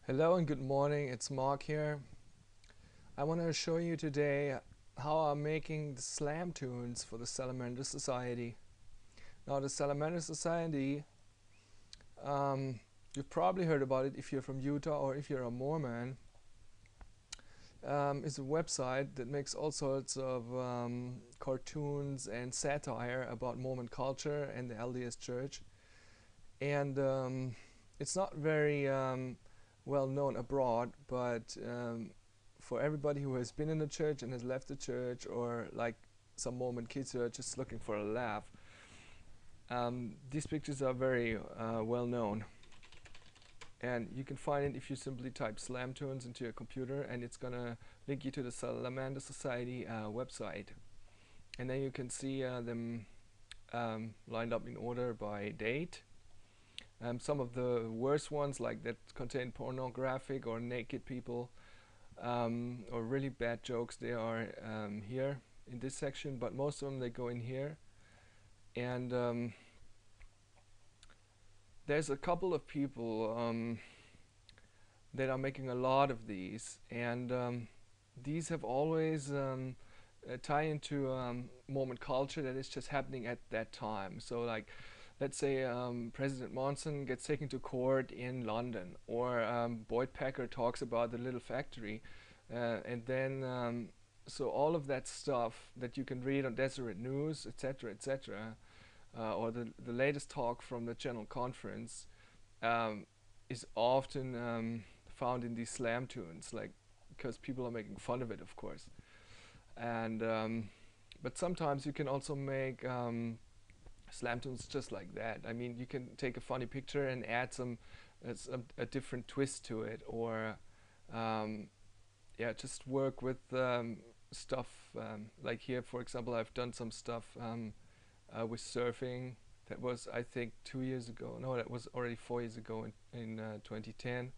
Hello and good morning, it's Mark here. I want to show you today how I'm making the slamtoons for the Salamander Society. Now the Salamander Society, you've probably heard about it if you're from Utah or if you're a Mormon. It's a website that makes all sorts of cartoons and satire about Mormon culture and the LDS Church. And it's not very well known abroad, but for everybody who has been in the church and has left the church, or like some Mormon kids who are just looking for a laugh, these pictures are very well known. And you can find it if you simply type slamtoons into your computer, and it's gonna link you to the Salamander Society website. And then you can see them lined up in order by date. Some of the worst ones, like that contain pornographic or naked people, or really bad jokes, they are here in this section, but most of them they go in here. And there's a couple of people that are making a lot of these, and these have always tie into Mormon culture that is just happening at that time. So like, let's say President Monson gets taken to court in London, or Boyd Packer talks about the little factory, and then so all of that stuff that you can read on Deseret News, etc., etc., or the latest talk from the General Conference is often found in these slamtoons, like, because people are making fun of it, of course. And but sometimes you can also make slamtoons just like that. I mean, you can take a funny picture and add a different twist to it, or yeah, just work with stuff like here, for example. I've done some stuff with surfing. That was, I think, 2 years ago. No, that was already 4 years ago in 2010.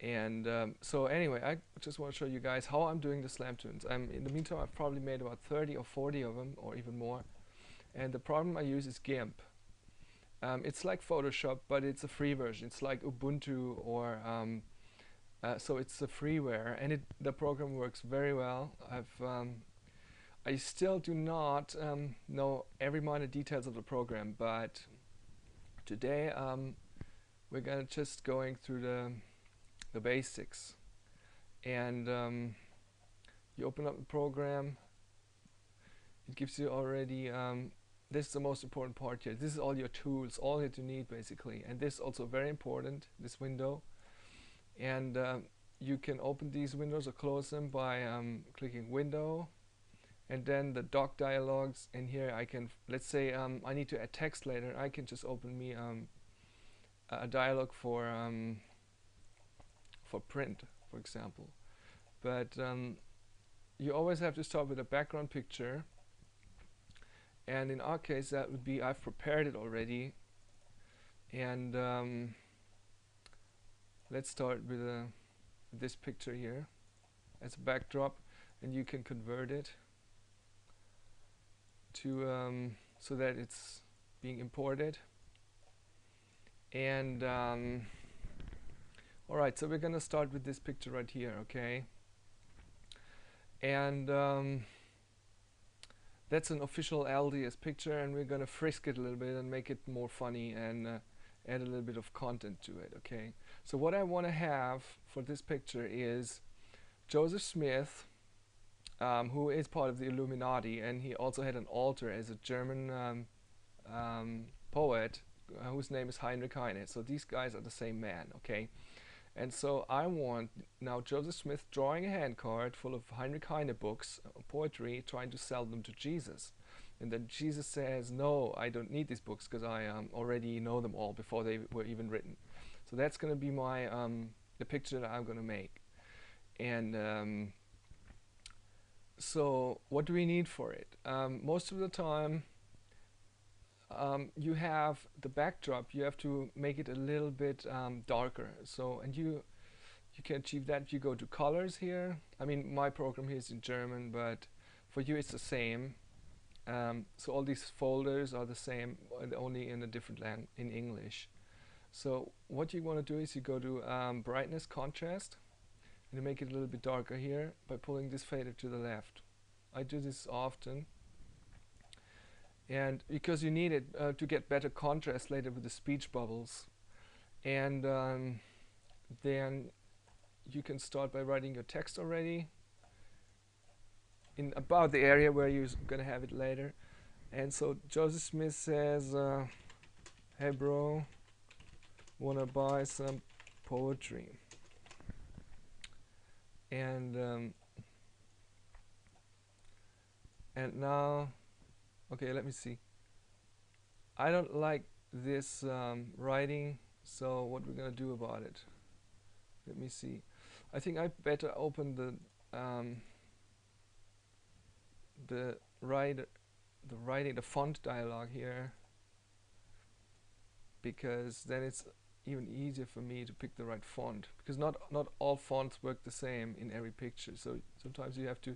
And so anyway, I just want to show you guys how I'm doing the slamtoons. In the meantime, I've probably made about 30 or 40 of them, or even more. And the program I use is GIMP. It's like Photoshop, but it's a free version. It's like Ubuntu, or so it's a freeware, and the program works very well. I still do not know every minor details of the program, but today we're gonna just going through the basics. And you open up the program. It gives you already this is the most important part here. This is all your tools, all that you need basically. And this is also very important, this window. And you can open these windows or close them by clicking Window, and then the doc dialogues. And here I can, let's say I need to add text later, I can just open me a dialog for print, for example. But you always have to start with a background picture. And in our case, that would be, I've prepared it already. And let's start with this picture here as a backdrop, and you can convert it to so that it's being imported. And alright, so we're gonna start with this picture right here, okay? And that's an official LDS picture, and we're gonna frisk it a little bit and make it more funny, and add a little bit of content to it, okay? So what I want to have for this picture is Joseph Smith, who is part of the Illuminati, and he also had an altar as a German poet whose name is Heinrich Heine. So these guys are the same man, okay? And so I want now Joseph Smith drawing a handcart full of Heinrich Heine books, poetry, trying to sell them to Jesus. And then Jesus says, no, I don't need these books, because I already know them all before they were even written. So that's going to be my the picture that I'm going to make. And so what do we need for it? Most of the time, you have the backdrop, you have to make it a little bit darker. So, and you can achieve that if you go to colors here. I mean, my program here is in German, but for you it's the same. So all these folders are the same, only in a different language, in English. So what you want to do is you go to brightness contrast, and you make it a little bit darker here by pulling this fader to the left. I do this often, and because you need it to get better contrast later with the speech bubbles. And then you can start by writing your text already in about the area where you're gonna have it later. And so Joseph Smith says, hey bro, wanna buy some poetry? And now, okay, let me see. I don't like this writing, so what we're gonna do about it? Let me see. I think I better open the font dialog here, because then it's even easier for me to pick the right font, because not all fonts work the same in every picture, so sometimes you have to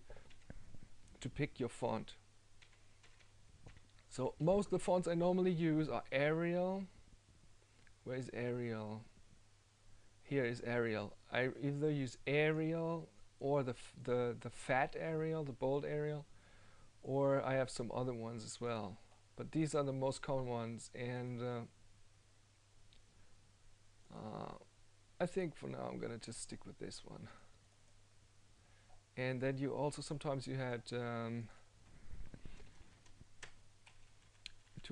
pick your font. So most of the fonts I normally use are Arial. Where is Arial? Here is Arial. I either use Arial or the fat Arial, the bold Arial, or I have some other ones as well. But these are the most common ones, and I think for now I'm gonna just stick with this one. And then you also sometimes you had to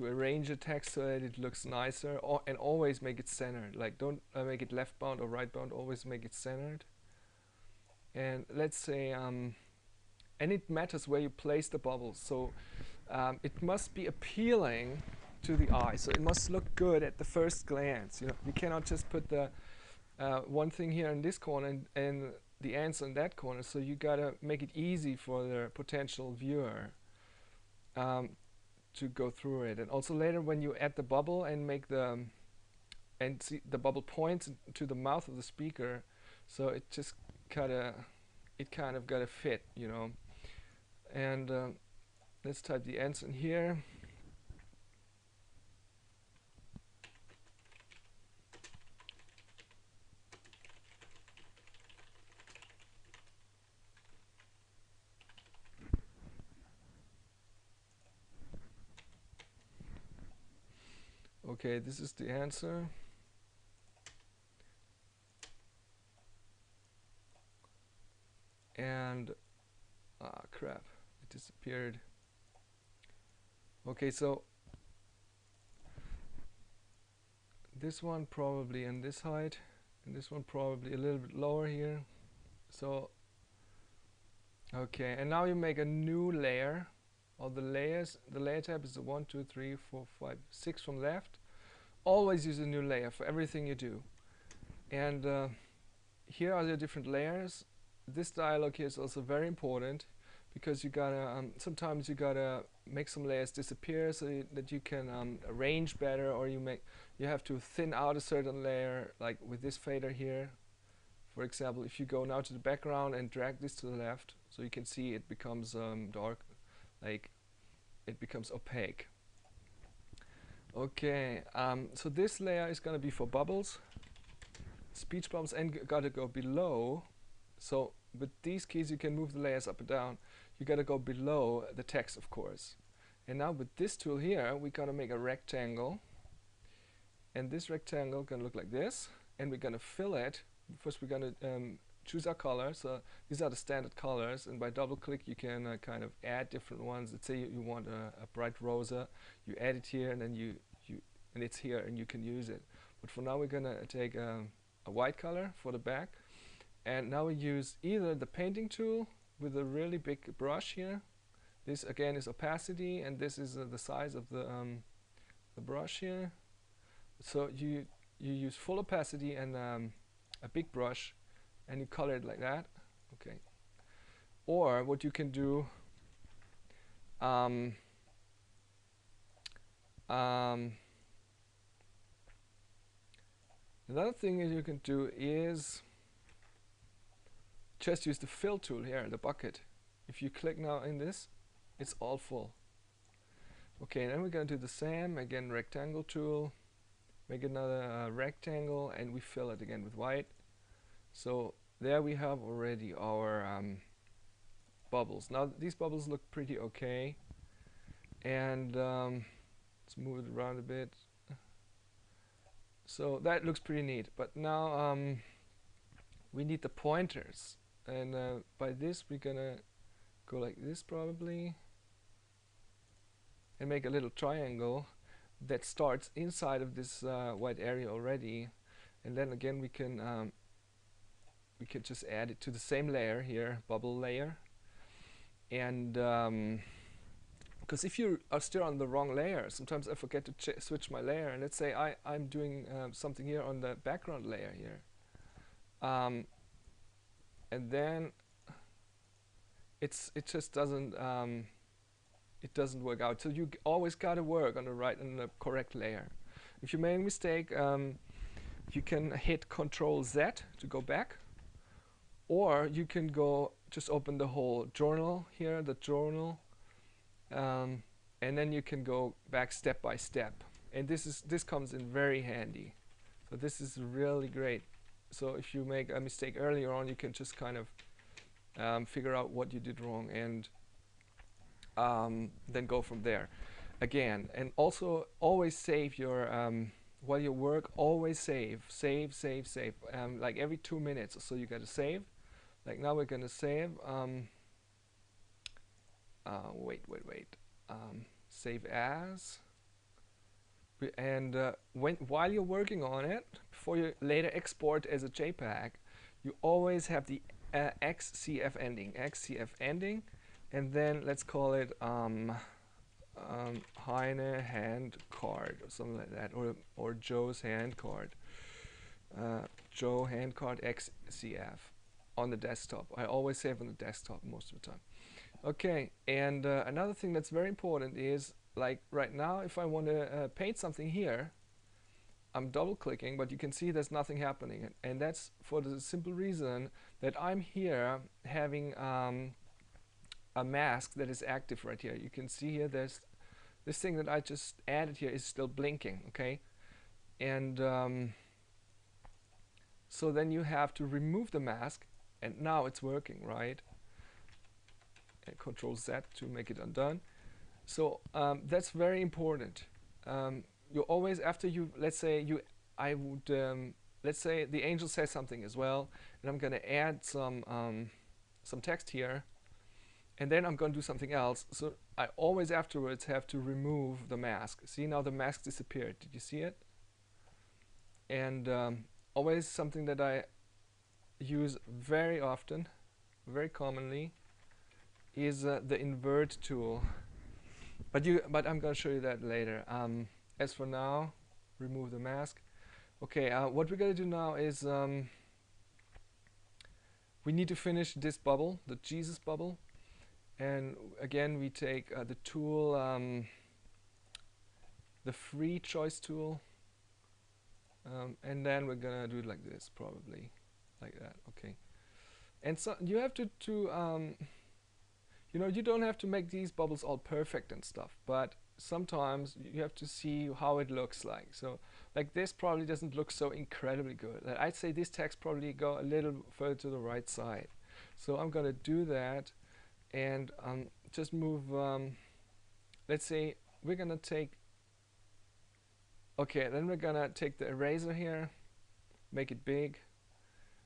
arrange a text so that it looks nicer, and always make it centered. Like don't make it left bound or right bound, always make it centered. And let's say, and it matters where you place the bubbles. So it must be appealing to the eye. So it must look good at the first glance. You know, you cannot just put the one thing here in this corner and the answer in that corner. So you gotta make it easy for the potential viewer to go through it. And also later when you add the bubble and make the see the bubble points to the mouth of the speaker, so it just kind of gotta fit, you know. And let's type the answer in here. Okay, this is the answer. And crap, it disappeared. Okay, so this one probably in this height, and this one probably a little bit lower here. So okay, and now you make a new layer. All the layers, the layer tab is the 1, 2, 3, 4, 5, 6 from left. Always use a new layer for everything you do. And here are the different layers. This dialog here is also very important, because you gotta sometimes you gotta make some layers disappear so that you can arrange better, or you have to thin out a certain layer, like with this fader here. For example, if you go now to the background and drag this to the left, so you can see it becomes dark, like it becomes opaque. Okay, so this layer is gonna be for bubbles, speech bubbles, and gotta go below. So with these keys you can move the layers up and down. You gotta go below the text, of course. And now with this tool here, we gotta make a rectangle, and this rectangle gonna look like this, and we're gonna fill it. First we're gonna choose our color. So these are the standard colors, and by double click you can kind of add different ones. Let's say you want a bright rosa, you add it here, and then and it's here and you can use it. But for now we're gonna take a white color for the back, and now we use either the painting tool with a really big brush here. This again is opacity, and this is the size of the brush here. So you use full opacity and a big brush, and you color it like that. Okay. Or what you can do, another thing that you can do is just use the fill tool here, the bucket. If you click now in this, it's all full. Okay, then we're going to do the same, again rectangle tool, make another rectangle, and we fill it again with white. So there we have already our bubbles. Now these bubbles look pretty okay, and let's move it around a bit. So that looks pretty neat, but now we need the pointers, and by this we're gonna go like this probably, and make a little triangle that starts inside of this white area already, and then again we can just add it to the same layer here, bubble layer, and because if you are still on the wrong layer, sometimes I forget to switch my layer, and let's say I'm doing something here on the background layer here, and then it just doesn't work out. So you always gotta work on the correct layer. If you make a mistake, you can hit Control Z to go back, or you can go just open the whole journal here, the journal, and then you can go back step by step. And this comes in very handy. So this is really great. So if you make a mistake earlier on, you can just kind of figure out what you did wrong, and then go from there again. And also always save your while you work, always save, like every 2 minutes or so you gotta save. Like now we're gonna save wait, save as, and while you're working on it, before you later export as a JPEG, you always have the XCF ending, and then let's call it Heine hand card or something like that, or Joe's hand card, Joe hand card XCF on the desktop. I always save on the desktop most of the time. Okay, and another thing that's very important is, like right now, if I want to paint something here, I'm double clicking, but you can see there's nothing happening, and that's for the simple reason that I'm here having a mask that is active right here. You can see here there's this thing that I just added here is still blinking, okay? And so then you have to remove the mask, and now it's working, right? And Control Z to make it undone. So that's very important. You always, after you, let's say let's say the angel says something as well, and I'm gonna add some text here, and then I'm going to do something else. So I always afterwards have to remove the mask. See, now the mask disappeared. Did you see it? And always something that I use very often, very commonly, is the invert tool. But I'm going to show you that later. As for now, remove the mask. Okay, what we're going to do now is we need to finish this bubble, the Jesus bubble. And again, we take the tool, the free choice tool, and then we're gonna do it like this, probably like that. Okay. And so you have to you know, you don't have to make these bubbles all perfect and stuff, but sometimes you have to see how it looks like. So like this probably doesn't look so incredibly good. I'd say this text probably go a little further to the right side. So I'm gonna do that, and just move, let's say we're gonna take, okay, then we're gonna take the eraser here, make it big,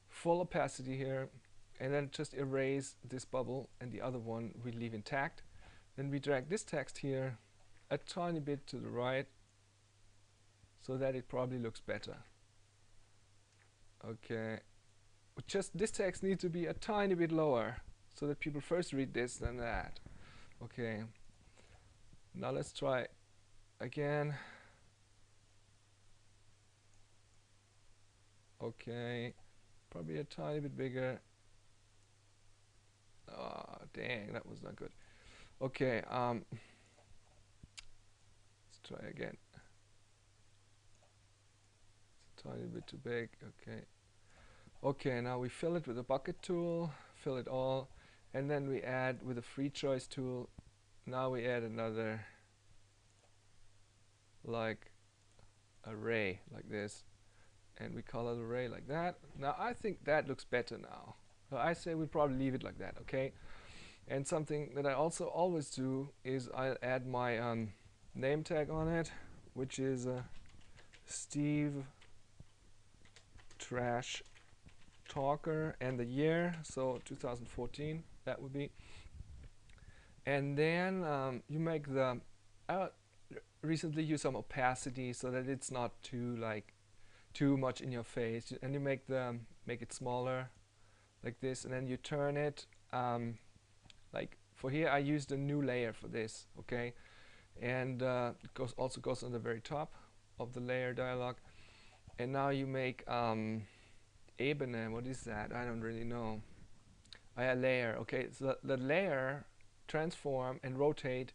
full opacity here, and then just erase this bubble, and the other one we leave intact. Then we drag this text here a tiny bit to the right, so that it probably looks better. Okay, just this text needs to be a tiny bit lower, so that people first read this, then that. Okay, now let's try again. Okay, probably a tiny bit bigger. Oh, dang, that was not good. Okay, let's try again. It's a tiny bit too big. Okay. Okay, now we fill it with a bucket tool, fill it all, and then we add with a free choice tool. Now we add another, like array like this, and we color the array like that. Now I think that looks better now. So I say we probably leave it like that, okay? And something that I also always do is I'll add my name tag on it, which is Steve Trash Talker and the year, so 2014 that would be. And then you make the recently use some opacity so that it's not too much in your face, and you make it smaller like this, and then you turn it like for here I used a new layer for this, okay, and it also goes on the very top of the layer dialog. And now you make ebene, what is that? I don't really know. A layer, okay, so the layer transform and rotate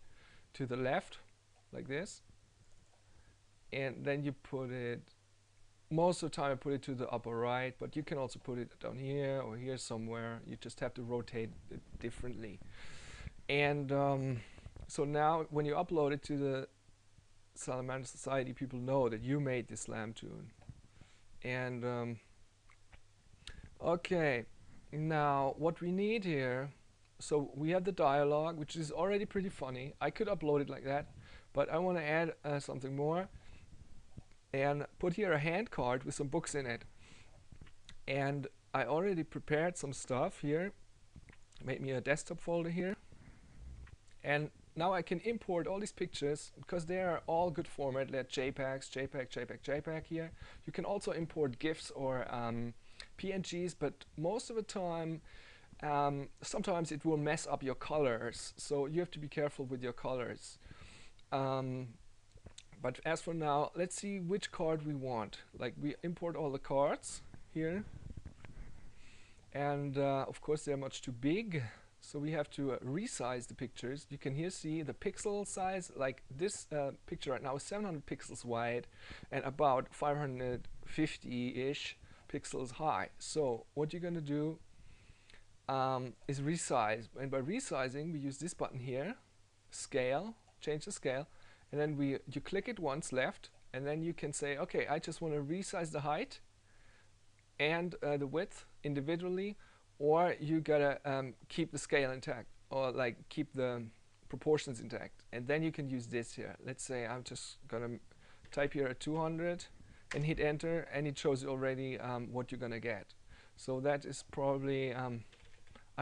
to the left like this, and then you put it, most of the time I put it to the upper right, but you can also put it down here or here somewhere. You just have to rotate it differently. And so now when you upload it to the Salamander Society, people know that you made this slamtoon. And okay, now what we need here, so we have the dialogue, which is already pretty funny. I could upload it like that, but I want to add something more and put here a hand card with some books in it. And I already prepared some stuff here, made me a desktop folder here, and now I can import all these pictures because they are all good format. They're JPEGs, JPEG here. You can also import GIFs or PNGs, but most of the time sometimes it will mess up your colors, so you have to be careful with your colors. But as for now, let's see which card we want. Like, we import all the cards here, and of course they're much too big, so we have to resize the pictures. You can here see the pixel size. Like this picture right now is 700 pixels wide and about 550-ish pixels high. So what you're going to do is resize, and by resizing we use this button here, scale, change the scale, and then you click it once left, and then you can say, okay, I just want to resize the height and the width individually, or you gotta keep the scale intact, or like keep the proportions intact, and then you can use this here. Let's say I'm just gonna type here at 200 and hit enter, and it shows you already what you're gonna get. So that is probably I'm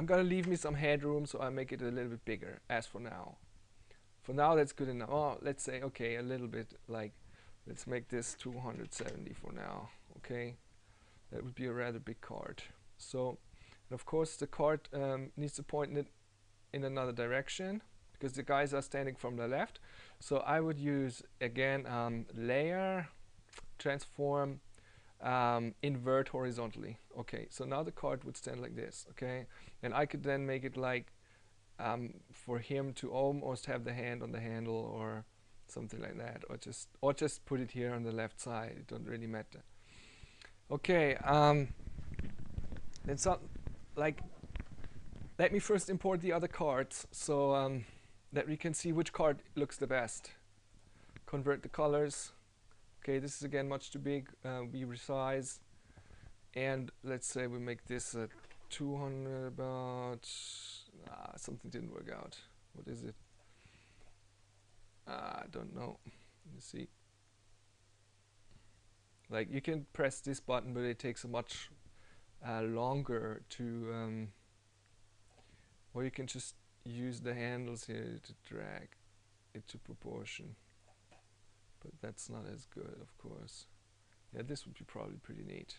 gonna leave me some headroom, so I make it a little bit bigger as for now. For now that's good enough. Oh, let's say, okay, a little bit, like, let's make this 270 for now, okay? That would be a rather big card. So, and of course the card needs to point in another direction because the guys are standing from the left. So I would use, again, layer, transform, invert horizontally. Okay, so now the card would stand like this, okay? And I could then make it like for him to almost have the hand on the handle or something like that, or just put it here on the left side. It don't really matter. Okay, then let me first import the other cards so that we can see which card looks the best. Convert the colors. Okay, this is again much too big. We resize, and let's say we make this 200 about. Something didn't work out. What is it? I don't know. Let me see. Like, you can press this button, but it takes a much longer to or you can just use the handles here to drag it to proportion, but that's not as good, of course. Yeah, this would be probably pretty neat.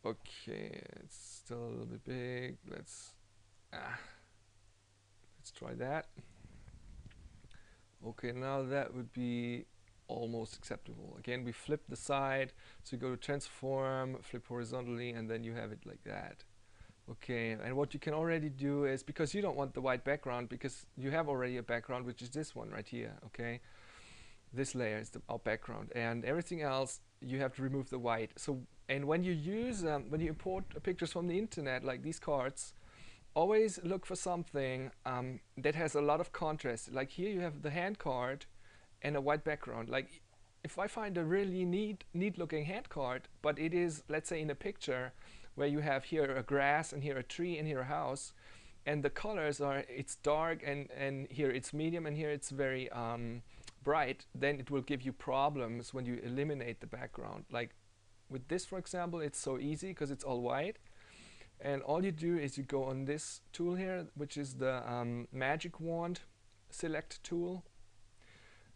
Okay, it's still a little bit big. Let's try that. Okay, now that would be almost acceptable. Again, we flip the side, so you go to transform, flip horizontally, and then you have it like that. Okay, and what you can already do is, because you don't want the white background, because you have already a background, which is this one right here, okay? This layer is our background, and everything else you have to remove the white. So, and when you use, when you import pictures from the internet, like these cards, always look for something that has a lot of contrast. Like here you have the hand card and a white background. Like, if I find a really neat looking hand card, but it is, let's say, in a picture where you have here a grass and here a tree and here a house, and the colors are, it's dark and here it's medium and here it's very bright, then it will give you problems when you eliminate the background. Like with this, for example, it's so easy because it's all white, and all you do is you go on this tool here, which is the magic wand select tool.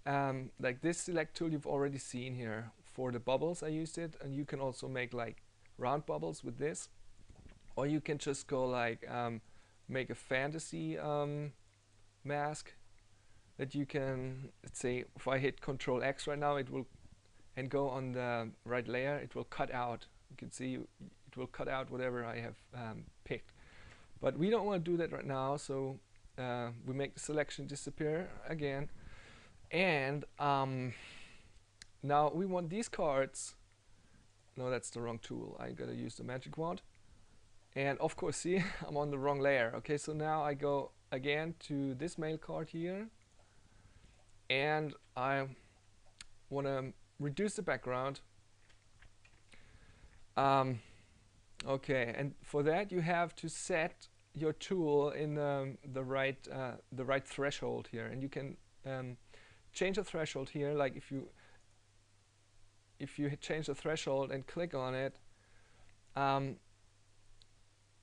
Like this select tool you've already seen here. For the bubbles I used it, and you can also make like round bubbles with this, or you can just go like make a fantasy mask that you can, let's say if I hit Control X right now, it will, and go on the right layer, it will cut out, you can see it will cut out whatever I have picked. But we don't want to do that right now, so we make the selection disappear again. And now we want these cards. No, that's the wrong tool. I gotta use the magic wand. And of course, see, I'm on the wrong layer. Okay, so now I go again to this mail card here, and I want to reduce the background. Okay, and for that you have to set your tool in the right threshold here, and you can change the threshold here. Like if you change the threshold and click on it,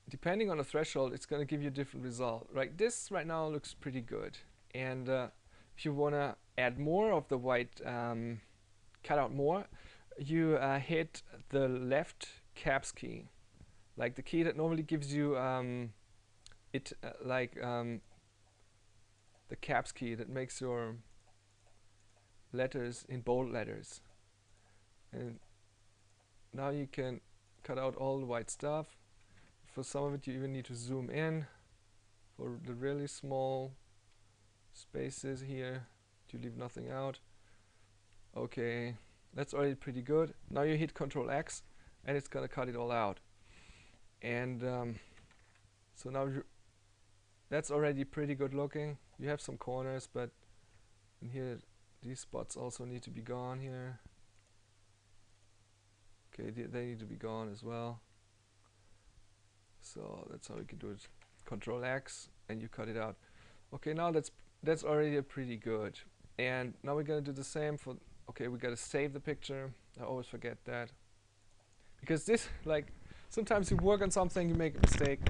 depending on the threshold, it's going to give you a different result. Right, this right now looks pretty good, and if you want to add more of the white, cut out more, you hit the left caps key, like the key that normally gives you the caps key that makes your letters in bold letters. And now you can cut out all the white stuff. For some of it you even need to zoom in for the really small spaces here to leave nothing out. Okay, that's already pretty good. Now you hit Control X and it's gonna cut it all out. And so now that's already pretty good looking. You have some corners, but in here these spots also need to be gone here. Okay, they need to be gone as well. So that's how we can do it. Control X and you cut it out. Okay, now that's already pretty good. And now we're gonna do the same for, okay, we gotta save the picture. I always forget that. Because this, like, sometimes you work on something, you make a mistake,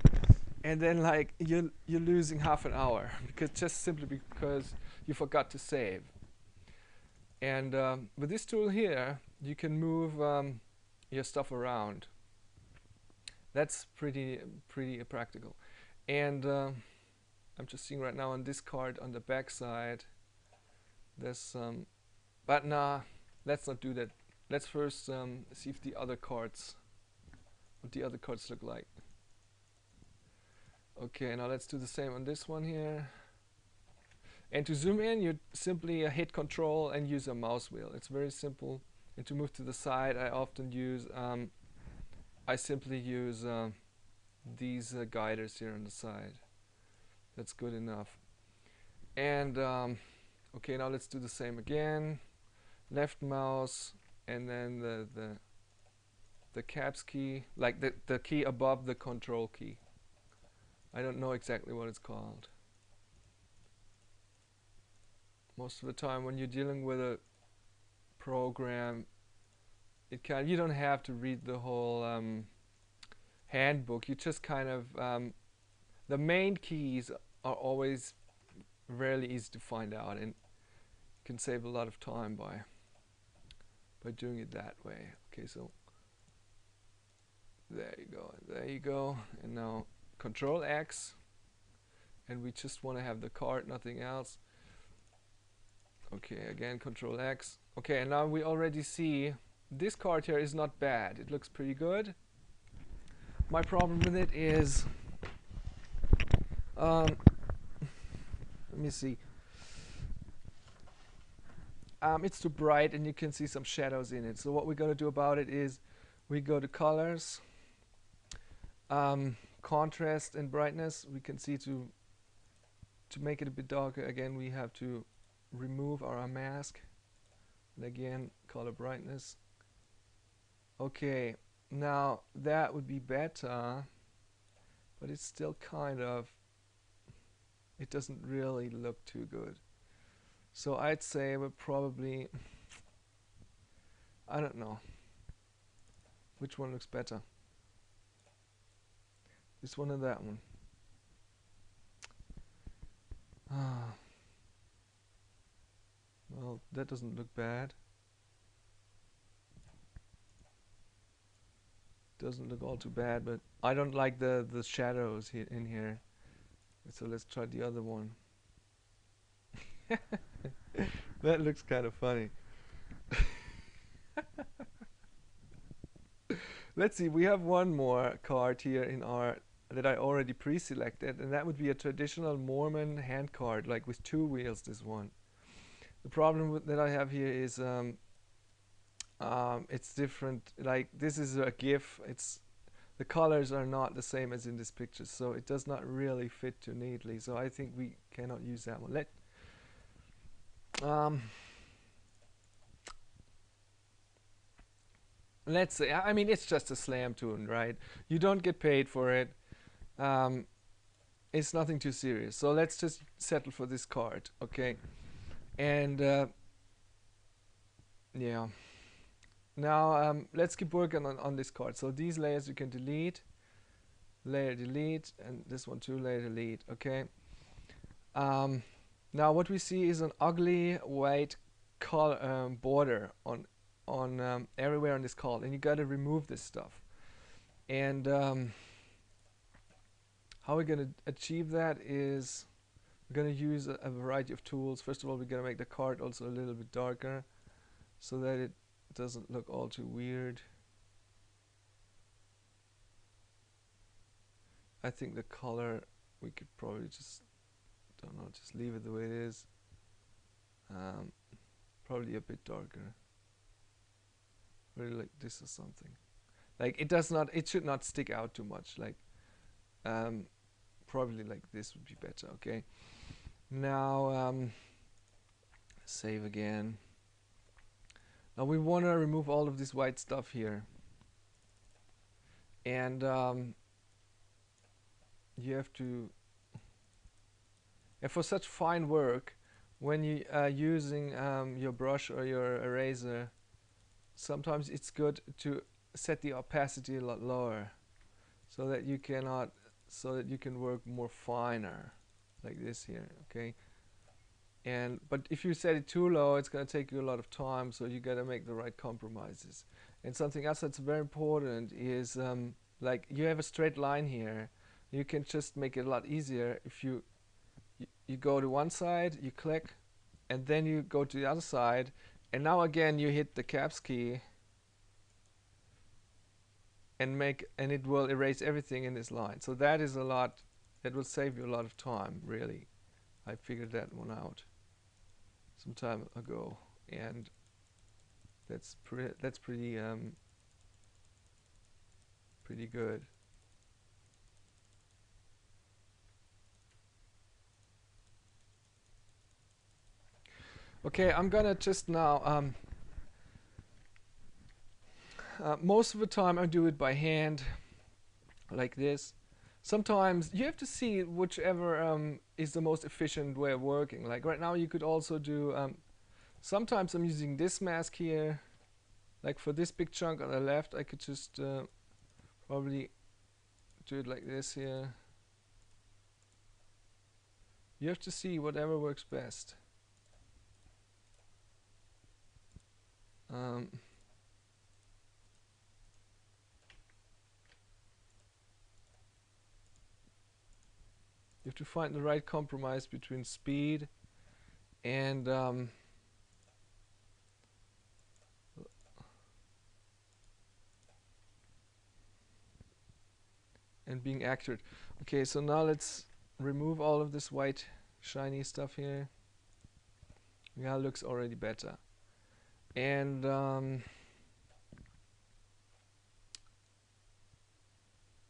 and then like you're losing half an hour because just simply because you forgot to save. And with this tool here, you can move your stuff around. That's pretty practical. And I'm just seeing right now on this card on the back side, there's some, but nah, let's not do that. Let's first see if the other cards, what the other cards look like. Okay, now let's do the same on this one here. And to zoom in, you simply hit Control and use a mouse wheel. It's very simple. And to move to the side, I often use, I simply use these guiders here on the side. That's good enough. And okay, now let's do the same again. Left mouse, and then the caps key, like the key above the Control key. I don't know exactly what it's called. Most of the time when you're dealing with a program, you don't have to read the whole handbook. You just kind of, the main keys are always really easy to find out, and you can save a lot of time by doing it that way. Okay, so there you go, and now Control X, and we just want to have the card, nothing else. Okay, again Control X. Okay, and now we already see this card here is not bad. It looks pretty good. My problem with it is, let me see. It's too bright and you can see some shadows in it. So what we're going to do about it is we go to colors, contrast and brightness. We can see to make it a bit darker, again we have to remove our mask. And again, color brightness. Okay, now that would be better, but it's still kind of, it doesn't really look too good. So I'd say we're probably, I don't know, which one looks better? This one or that one? Ah, well, that doesn't look bad. Doesn't look all too bad, but I don't like the shadows here in here. So let's try the other one. That looks kind of funny. Let's see, we have one more card here in our that I already pre-selected, and that would be a traditional Mormon hand card, like with two wheels, this one. The problem that I have here is it's different. Like, this is a GIF. It's the colors are not the same as in this picture, so it does not really fit too neatly. So I think we cannot use that one. Let's say, I mean, it's just a slamtoon, right? You don't get paid for it. It's nothing too serious. So let's just settle for this card, okay? And yeah. Now let's keep working on this card. So these layers you can delete, layer delete, and this one too, layer delete, okay? Now what we see is an ugly white color border on everywhere on this card, and you got to remove this stuff. And how we're going to achieve that is we're going to use a variety of tools. First of all, we're going to make the card also a little bit darker so that it doesn't look all too weird. I think the color we could probably just, don't know, just leave it the way it is. Probably a bit darker. Really like this or something. Like it should not stick out too much. Like probably like this would be better. Okay. Now save again. Now we want to remove all of this white stuff here, and you have to. And for such fine work, when you are using your brush or your eraser, sometimes it's good to set the opacity a lot lower, so that you can work more finer, like this here. Okay. But if you set it too low, it's going to take you a lot of time, so you got to make the right compromises. And something else that's very important is like you have a straight line here. You can just make it a lot easier if you go to one side, you click, and then you go to the other side, and now again you hit the caps key and it will erase everything in this line. So that is a lot. That will save you a lot of time, really. I figured that one out some time ago, and that's pretty pretty good. Okay, I'm gonna just now most of the time I do it by hand, like this. Sometimes you have to see whichever is the most efficient way of working. Like right now you could also do, sometimes I'm using this mask here. Like for this big chunk on the left, I could just probably do it like this here. You have to see whatever works best. You have to find the right compromise between speed and being accurate. Okay, so now let's remove all of this white shiny stuff here. Yeah, looks already better. And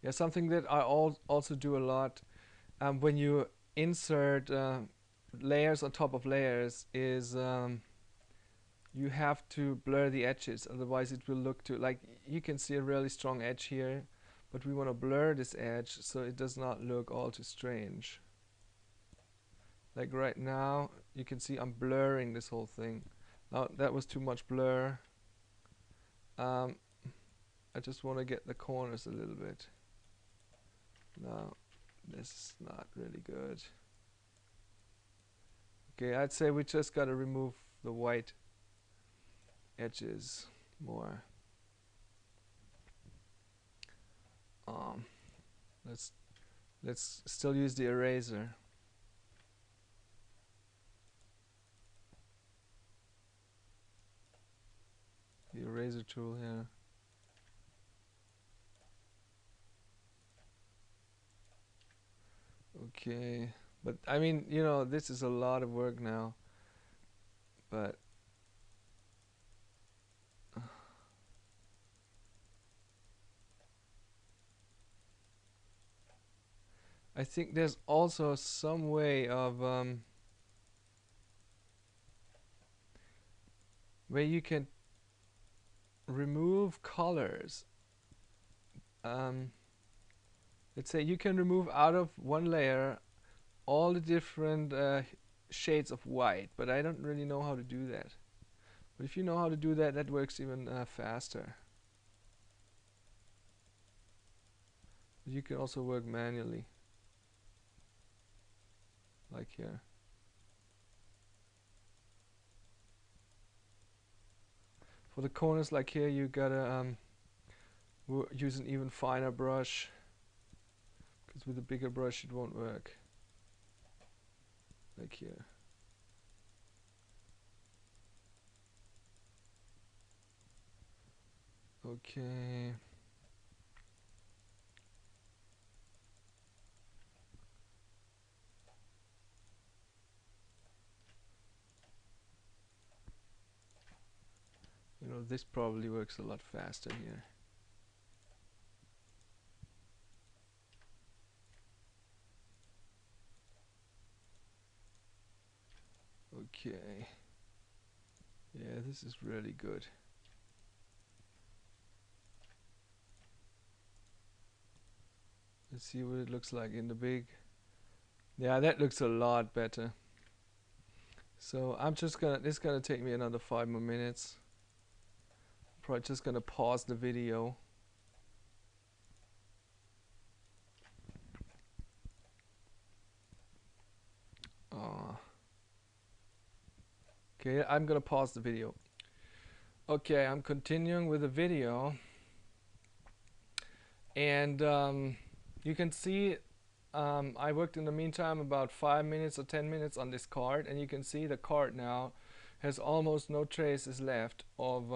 yeah, something that I also do a lot when you insert layers on top of layers is you have to blur the edges, otherwise it will look too, like you can see a really strong edge here, but we want to blur this edge so it does not look all too strange. Like right now you can see I'm blurring this whole thing. Now that was too much blur. I just want to get the corners a little bit. No, this is not really good. Okay, I'd say we just gotta remove the white edges more. Let's still use the eraser. The eraser tool here. Okay, but I mean, you know, this is a lot of work now, but I think there's also some way of where you can remove colors. Let's say you can remove out of one layer all the different shades of white, but I don't really know how to do that. But if you know how to do that, that works even faster. You can also work manually, like here. For the corners, like here, you gotta use an even finer brush, because with a bigger brush it won't work. Like here. Okay. You know, this probably works a lot faster here. Okay. Yeah, this is really good. Let's see what it looks like in the big. Yeah, that looks a lot better. So I'm just gonna, this is gonna take me another 5 more minutes. Probably just gonna pause the video. Okay, I'm gonna pause the video. Okay, I'm continuing with the video, and you can see I worked in the meantime about 5 minutes or 10 minutes on this card, and you can see the card now has almost no traces left of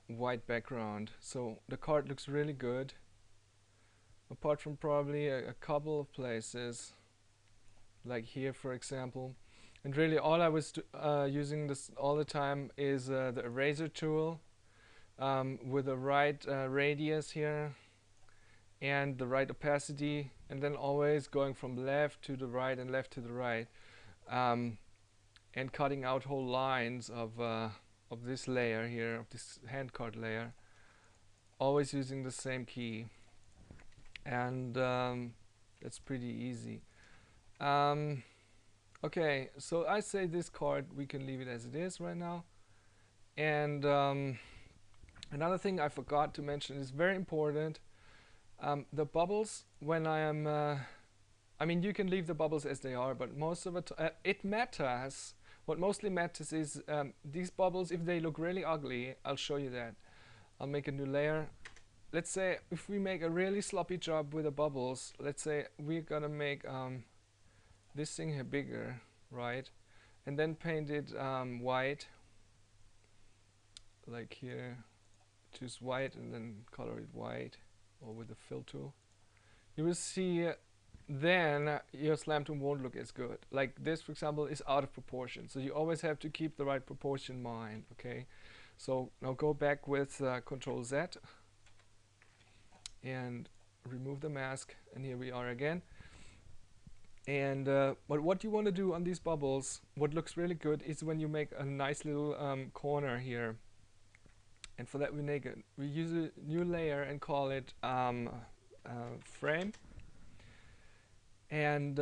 white background. So the card looks really good, apart from probably a couple of places, like here for example. And really all I was using this all the time is the eraser tool with the right radius here and the right opacity, and then always going from left to the right and left to the right, and cutting out whole lines of this layer here, of this hand card layer, always using the same key, and that's pretty easy. Okay, so I say this card we can leave it as it is right now. And another thing I forgot to mention is very important. The bubbles, when I am I mean, you can leave the bubbles as they are, but most of it matters. What mostly matters is these bubbles, if they look really ugly, I'll show you that. I'll make a new layer. Let's say if we make a really sloppy job with the bubbles, let's say we're gonna make this thing here bigger, right? And then paint it white, like here. Choose white and then color it white, or with the fill tool. You will see then your slamtoon won't look as good. Like this, for example, is out of proportion. So you always have to keep the right proportion in mind, okay? So now go back with Control Z and remove the mask, and here we are again. And but what you want to do on these bubbles, what looks really good, is when you make a nice little corner here. And for that we use a new layer and call it frame. And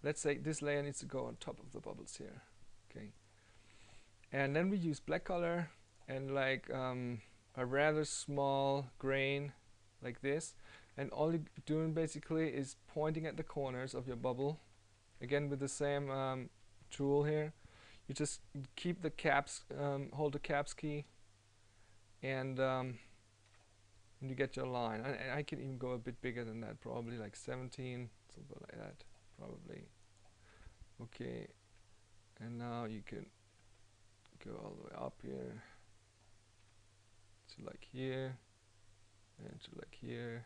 let's say this layer needs to go on top of the bubbles here. Okay. And then we use black color and like a rather small grain like this. And all you're doing basically is pointing at the corners of your bubble. Again with the same tool here. You just keep the caps, hold the caps key, and you get your line. And I can even go a bit bigger than that, probably like 17, something like that, probably. Okay, and now you can go all the way up here to like here, and to like here,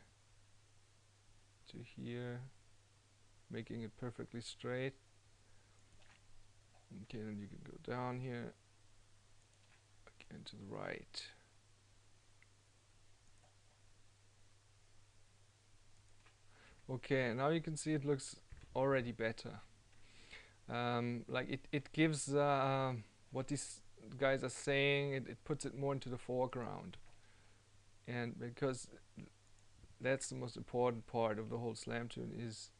to here, making it perfectly straight. Okay, then you can go down here, again to the right. Okay, now you can see it looks already better. Like it gives what these guys are saying, it puts it more into the foreground. And because that's the most important part of the whole slamtoon, is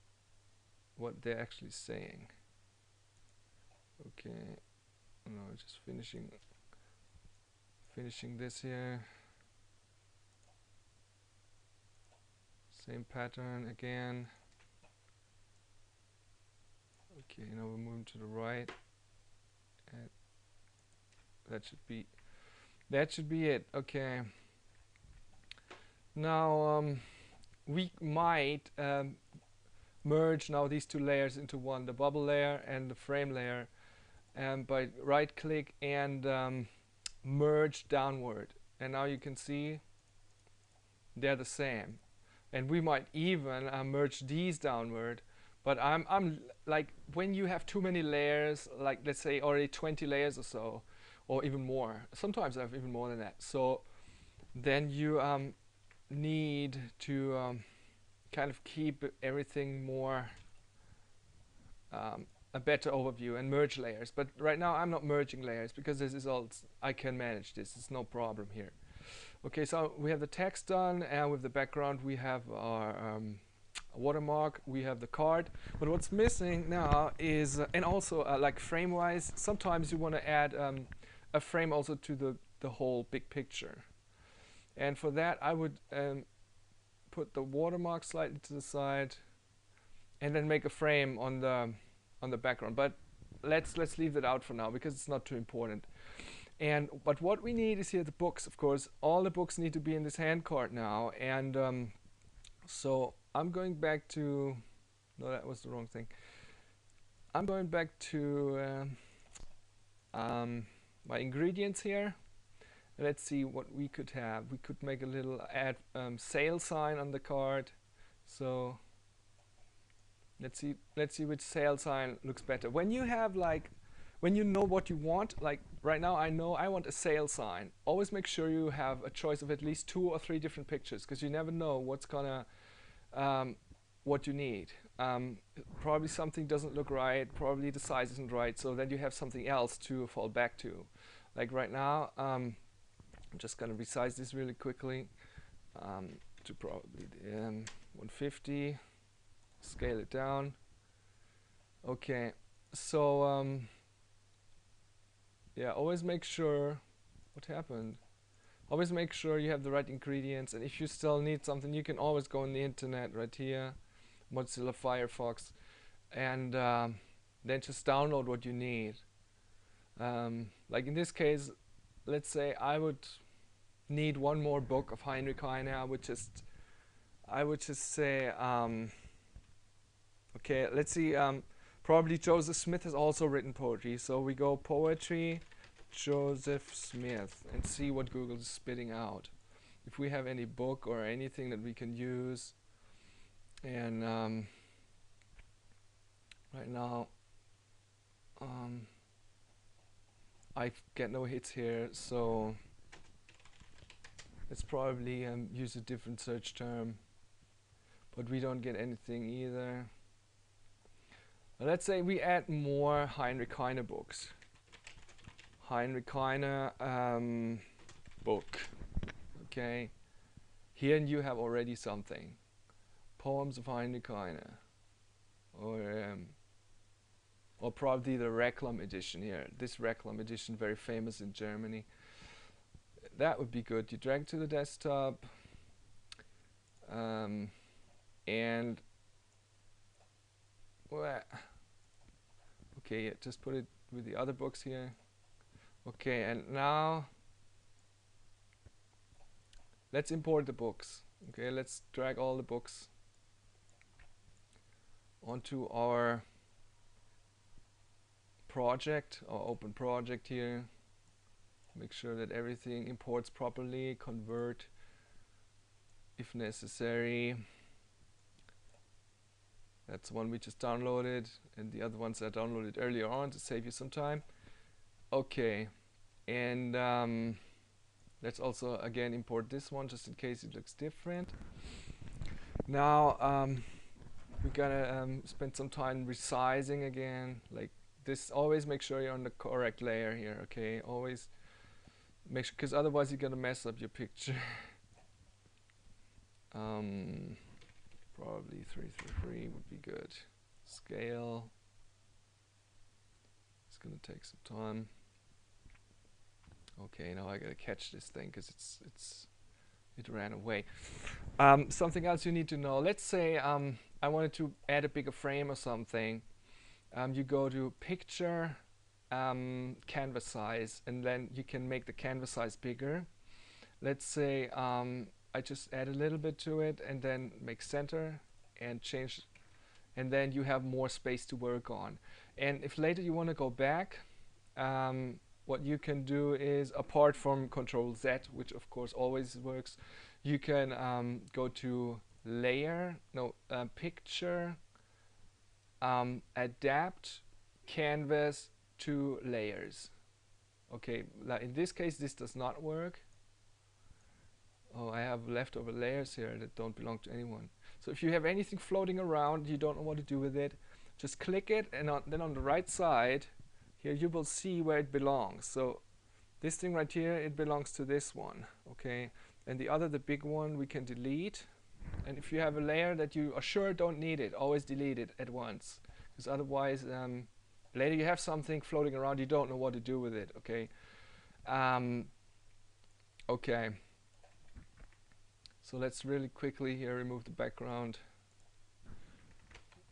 what they're actually saying. Okay, now just finishing this here. Same pattern again. Okay, now we're moving to the right, and that should be it. Okay. Now we might merge now these two layers into one, the bubble layer and the frame layer, by right click and merge downward. And now you can see they're the same. And we might even merge these downward. But I'm like, when you have too many layers, like let's say already 20 layers or so, or even more, sometimes I have even more than that. So then you need to kind of keep everything more a better overview and merge layers. But right now I'm not merging layers because this is all I can manage. This is no problem here. Okay, so we have the text done, and with the background we have our watermark, we have the card. But what's missing now is, and also like frame-wise, sometimes you want to add a frame also to the whole big picture. And for that I would put the watermark slightly to the side, and then make a frame on the background. But let's leave that out for now because it's not too important. But what we need is here the books. Of course, all the books need to be in this hand card now. And so I'm going back to, no, that was the wrong thing. I'm going back to my ingredients here. Let's see what we could have. We could make a little add sale sign on the card. So let's see which sale sign looks better. When you have like, when you know what you want, like right now I know I want a sale sign. Always make sure you have a choice of at least 2 or 3 different pictures, because you never know what's gonna what you need. Probably something doesn't look right, probably the size isn't right, so then you have something else to fall back to. Like right now, I'm just gonna resize this really quickly to probably 150, scale it down. Okay, so yeah, always make sure, what happened? Always make sure you have the right ingredients, and if you still need something, you can always go on the internet right here, Mozilla Firefox, and then just download what you need. Like in this case, let's say I would need one more book of Heinrich Heine. I would just say, okay, let's see, probably Joseph Smith has also written poetry, so we go poetry, Joseph Smith, and see what Google is spitting out. If we have any book or anything that we can use. And right now I get no hits here, so let's probably use a different search term, but we don't get anything either. Let's say we add more Heinrich Heine books. Heinrich Heine book. Okay. Here you have already something. Poems of Heinrich Heine. Or probably the Reclam edition here. This Reclam edition, very famous in Germany. That would be good. You drag it to the desktop. And well, okay, yeah, just put it with the other books here. Okay, and now let's import the books. Okay, let's drag all the books onto our project, our open project here. Make sure that everything imports properly, convert if necessary. That's one we just downloaded, and the other ones I downloaded earlier on to save you some time. Okay, and let's also again import this one just in case it looks different. Now we're gonna spend some time resizing again, like this. Always make sure you're on the correct layer here, okay? Always make sure, because otherwise you're gonna mess up your picture. Probably 333 would be good. Scale. It's gonna take some time. Okay, now I gotta catch this thing because it ran away. Something else you need to know. Let's say I wanted to add a bigger frame or something. You go to Picture, Canvas Size, and then you can make the canvas size bigger. Let's say I just add a little bit to it and then make center and change, and then you have more space to work on. And if later you want to go back, what you can do is, apart from Control Z, which of course always works, you can go to Layer, Picture, Adapt Canvas to Layers. Okay, in this case this does not work. Oh, I have leftover layers here that don't belong to anyone. So if you have anything floating around, you don't know what to do with it, just click it, and then on the right side here you will see where it belongs. So this thing right here, it belongs to this one, okay? And the big one, we can delete. And if you have a layer that you are sure don't need it, always delete it at once, because otherwise later you have something floating around, you don't know what to do with it, okay? Okay. So let's really quickly here remove the background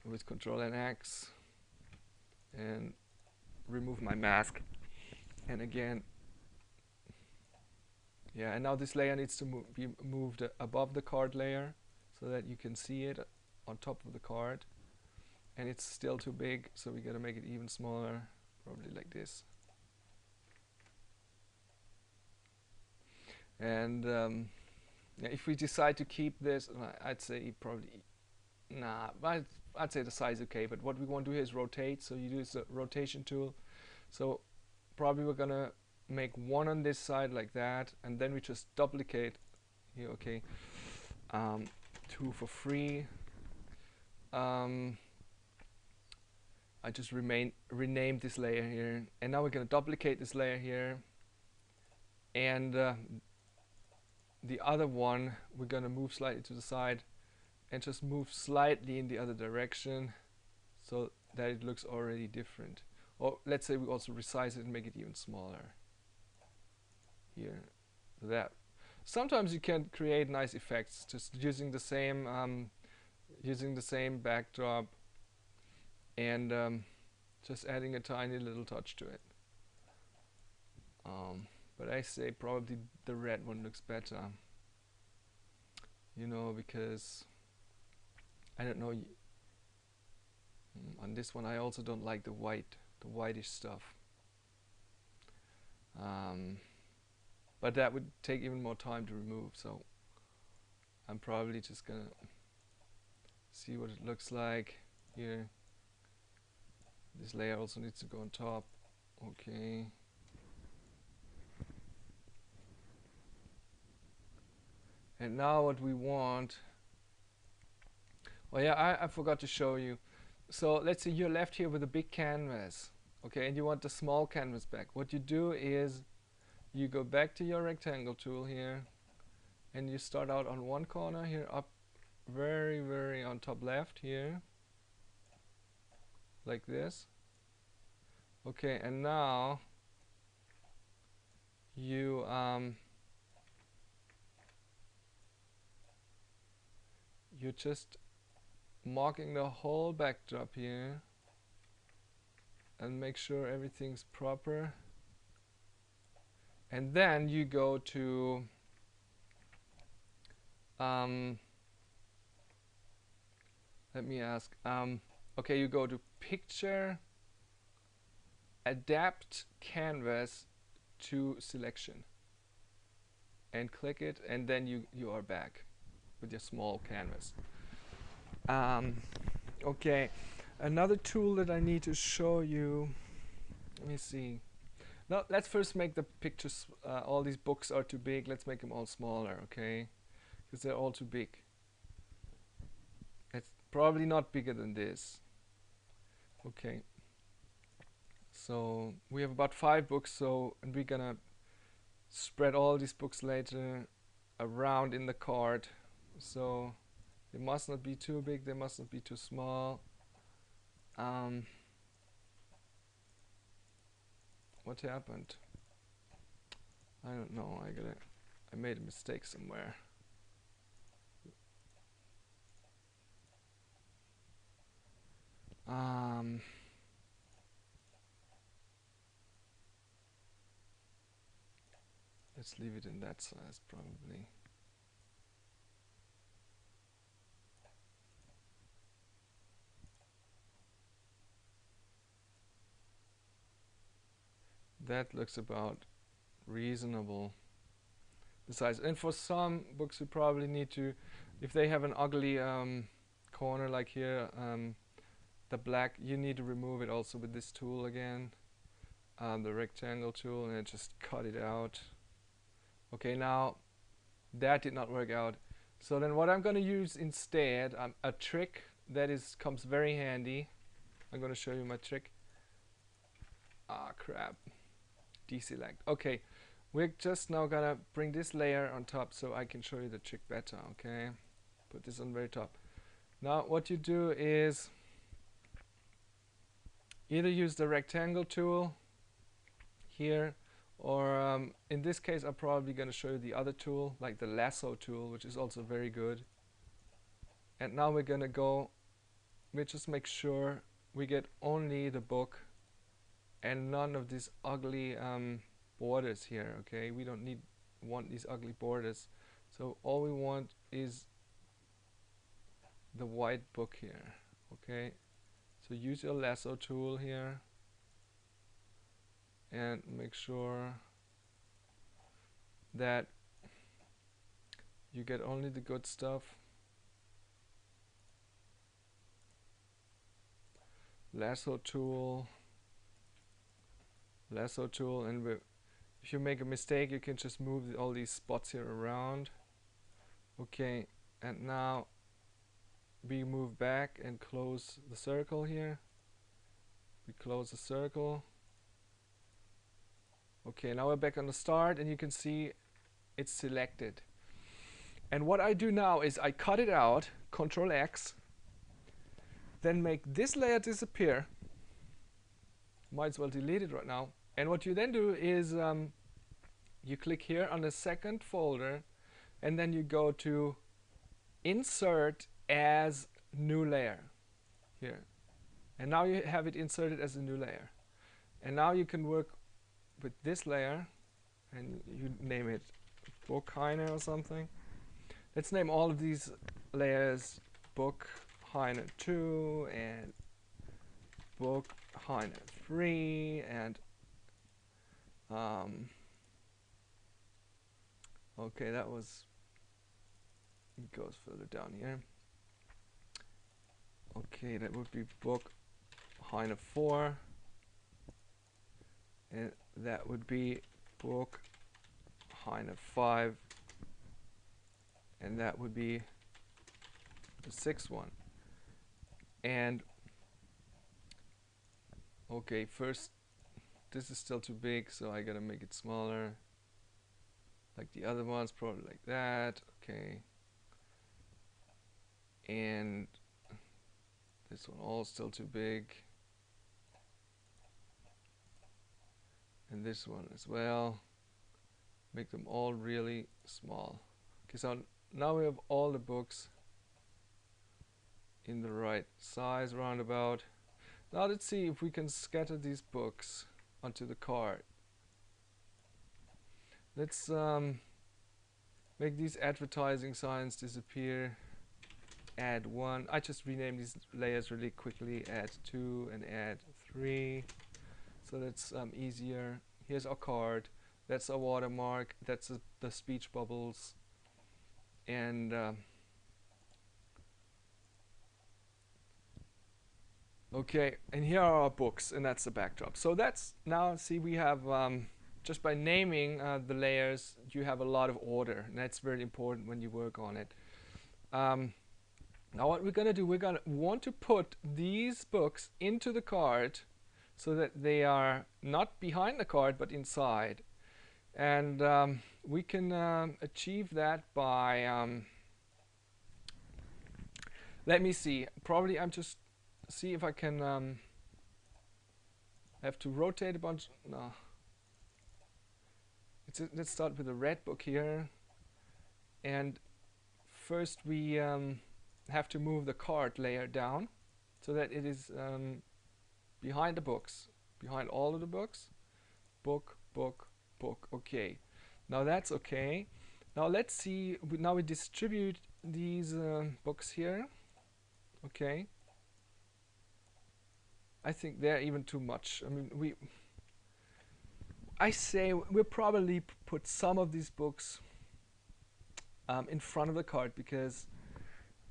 with Control and X and remove my mask. And again, yeah, and now this layer needs to be moved above the card layer so that you can see it on top of the card. And it's still too big, so we gotta make it even smaller, probably like this. And if we decide to keep this, I'd say probably, I'd say the size okay, but what we want to do here is rotate, so you use the rotation tool. So probably we're gonna make one on this side like that, and then we just duplicate here, okay. 2 for free. I just renamed this layer here, and now we're gonna duplicate this layer here, and the other one we're gonna move slightly to the side and just move slightly in the other direction so that it looks already different. Or let's say we also resize it and make it even smaller here. That sometimes you can create nice effects just using the same backdrop and just adding a tiny little touch to it. But I say probably the red one looks better, you know, because I don't know, on this one I also don't like the whitish stuff, but that would take even more time to remove, so I'm probably just gonna see what it looks like here. This layer also needs to go on top, okay. And now what we want, well, yeah, I forgot to show you. So let's say you're left here with a big canvas, okay, and you want the small canvas back. What you do is you go back to your rectangle tool here, and you start out on one corner here, up very on top left here, like this. Okay, and now you you're just marking the whole backdrop here and make sure everything's proper. And then you go to let me ask, okay, you go to Picture, Adapt Canvas to Selection, and click it, and then you are back with your small canvas. Okay, another tool that I need to show you. Let me see. Now let's first make the pictures. All these books are too big. Let's make them all smaller, okay? Because they're all too big. It's probably not bigger than this. Okay. So we have about 5 books. So and we're gonna spread all these books later around in the cart. So they must not be too big. They must not be too small. What happened? I don't know. I made a mistake somewhere. Let's leave it in that size probably. That looks about reasonable. The size. And for some books you probably need to, if they have an ugly corner like here, the black, you need to remove it also with this tool again, the rectangle tool, and just cut it out. Okay, now that did not work out. So then what I'm going to use instead, a trick that comes very handy. I'm going to show you my trick. Ah, crap. Deselect. Okay, we're just now gonna bring this layer on top so I can show you the trick better. Okay, put this on very top. Now what you do is either use the rectangle tool here, or in this case I'm probably gonna show you the other tool, like the lasso tool, which is also very good. And now we're gonna go, we just make sure we get only the book and none of these ugly borders here. Okay, we don't want these ugly borders, so all we want is the white book here. Okay, so use your lasso tool here and make sure that you get only the good stuff. Lasso tool, and if you make a mistake you can just move all these spots here around. Okay, and now we move back and close the circle here. We close the circle. Okay, now we're back on the start and you can see it's selected. And what I do now is I cut it out, Control X, then make this layer disappear. Might as well delete it right now. And what you then do is you click here on the second folder and then you go to Insert as New Layer here. And now you have it inserted as a new layer. And now you can work with this layer and you name it Book Heine or something. Let's name all of these layers Book Heine 2 and Book Heine 3 and okay, that was, it goes further down here. Okay, that would be Book Heine 4 and that would be Book Heine 5 and that would be the 6th one. And Okay, first, this is still too big, so I gotta make it smaller. Like the other ones, probably like that. Okay. And this one all still too big. And this one as well. Make them all really small. Okay, so now we have all the books in the right size roundabout. Now let's see if we can scatter these books onto the card. Let's make these advertising signs disappear. Add 1. I just rename these layers really quickly. Add 2 and add 3. So that's easier. Here's our card. That's our watermark. That's the speech bubbles. And okay, and here are our books, and that's the backdrop. So that's now, see, we have just by naming the layers, you have a lot of order, and that's very important when you work on it. Now what we're going to do, we're going to want to put these books into the card so that they are not behind the card but inside. And we can achieve that by, let me see, probably I'm just see if I can, I have to rotate a bunch, no. Let's start with the red book here. And first we have to move the card layer down so that it is behind the books, behind all of the books. Book, book, book. Okay, now that's okay. Now let's see, now we distribute these books here. Okay, I think they're even too much. I mean, I say we'll probably put some of these books in front of the card, because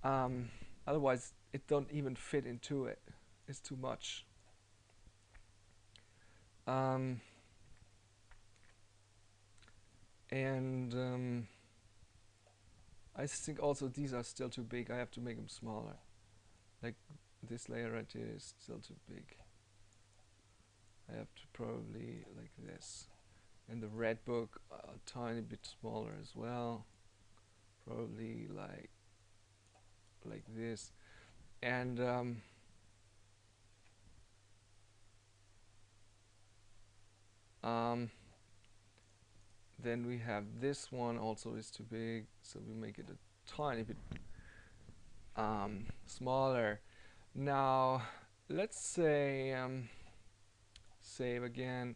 otherwise it don't even fit into it. It's too much. And I think also these are still too big. I have to make them smaller. Like this layer right here is still too big. I have to probably like this. And the red book a tiny bit smaller as well. Probably like this. And then we have this one also is too big, so we make it a tiny bit smaller. Now let's say save again.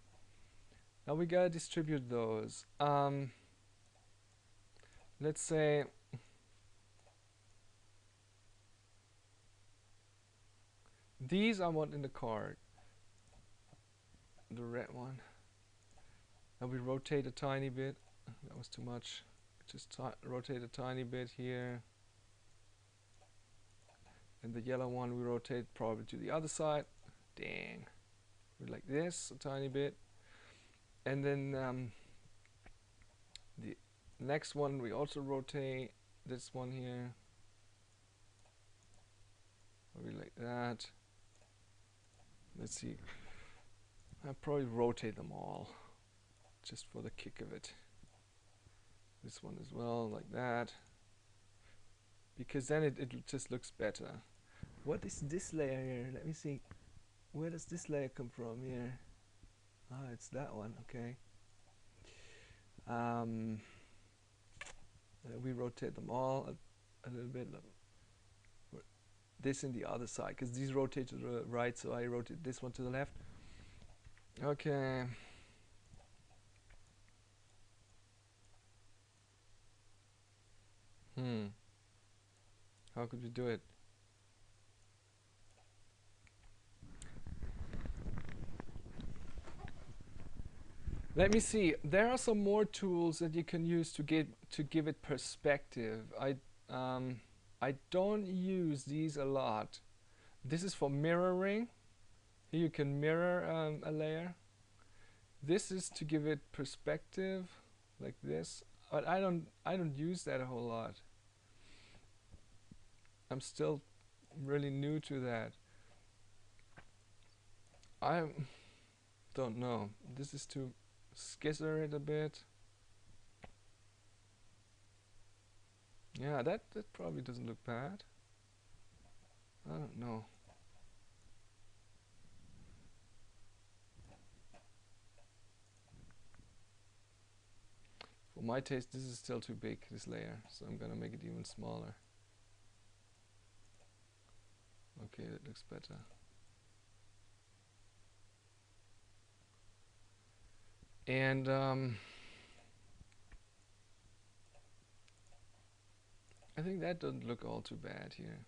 Now we gotta distribute those. Let's say these I want in the card, the red one. Now we rotate a tiny bit. That was too much. Just rotate a tiny bit here. And the yellow one we rotate probably to the other side. Dang. We like this a tiny bit. And then the next one we also rotate this one here. Probably like that. Let's see. I'll probably rotate them all, just for the kick of it. This one as well, like that. Because then it just looks better. What is this layer here? Let me see. Where does this layer come from here? Ah, it's that one, okay. We rotate them all a little bit. This in the other side, because these rotate to the right, so I rotate this one to the left. Okay. How could we do it? Let me see. There are some more tools that you can use to give it perspective. I don't use these a lot. This is for mirroring. Here you can mirror a layer. This is to give it perspective, like this. But I don't use that a whole lot. I'm still really new to that. I don't know. This is to scissor it a bit. Yeah, that probably doesn't look bad. I don't know. For my taste, this is still too big, this layer, so I'm gonna make it even smaller. Okay, that looks better. And I think that doesn't look all too bad here.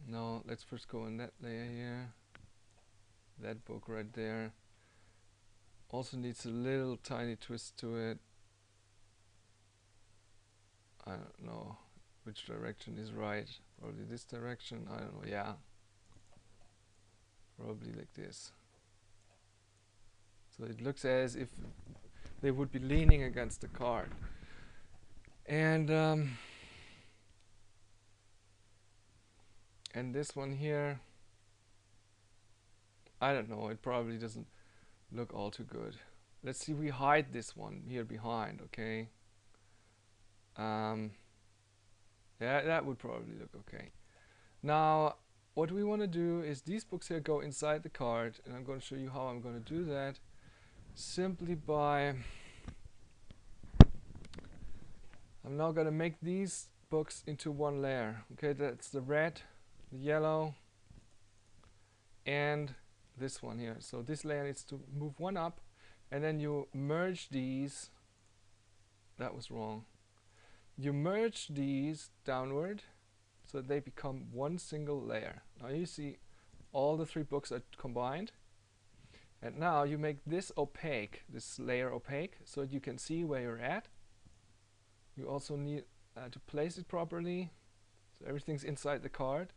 No, let's first go on that layer here. That book right there also needs a little tiny twist to it. I don't know which direction is right. Probably this direction. I don't know. Yeah, probably like this. So it looks as if they would be leaning against the card. And this one here, I don't know, it probably doesn't look all too good. Let's see, we hide this one here behind, okay? Yeah, that would probably look okay. Now, what we want to do is these books here go inside the card, and I'm going to show you how I'm going to do that simply by... I'm now going to make these books into one layer. Okay, that's the red, the yellow, and this one here. So this layer needs to move one up, and then you merge these. That was wrong. You merge these downward so they become one single layer. Now you see all the three books are combined. And now you make this opaque, this layer opaque, so you can see where you're at. You also need to place it properly, so everything's inside the card.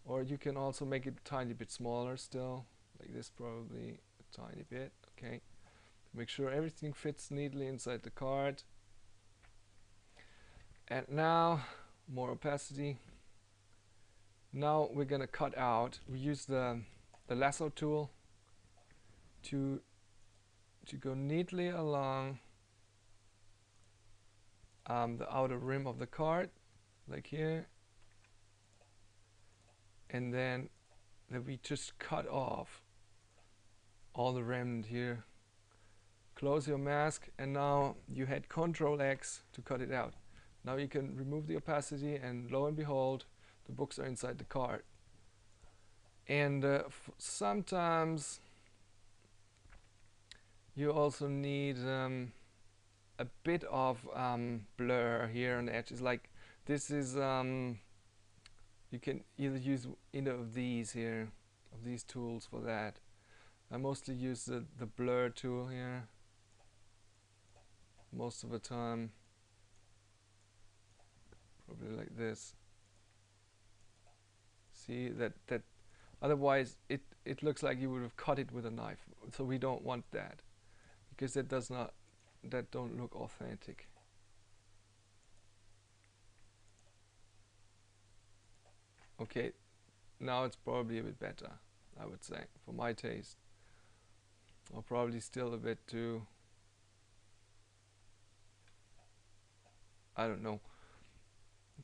Or you can also make it a tiny bit smaller still, like this probably, a tiny bit, okay. Make sure everything fits neatly inside the card. And now, more opacity. Now we're gonna cut out, we use the lasso tool to go neatly along the outer rim of the card, like here. And then we just cut off all the remnant here. Close your mask, and now you hit Control X to cut it out. Now you can remove the opacity, and lo and behold, the books are inside the card. And sometimes you also need a bit of blur here on the edges. Like this is, you can either use either of these here, of these tools for that. I mostly use the blur tool here most of the time. Probably like this. See that otherwise it looks like you would have cut it with a knife. So we don't want that, because that don't look authentic. Okay, now it's probably a bit better, I would say, for my taste. Or probably still a bit too, I don't know,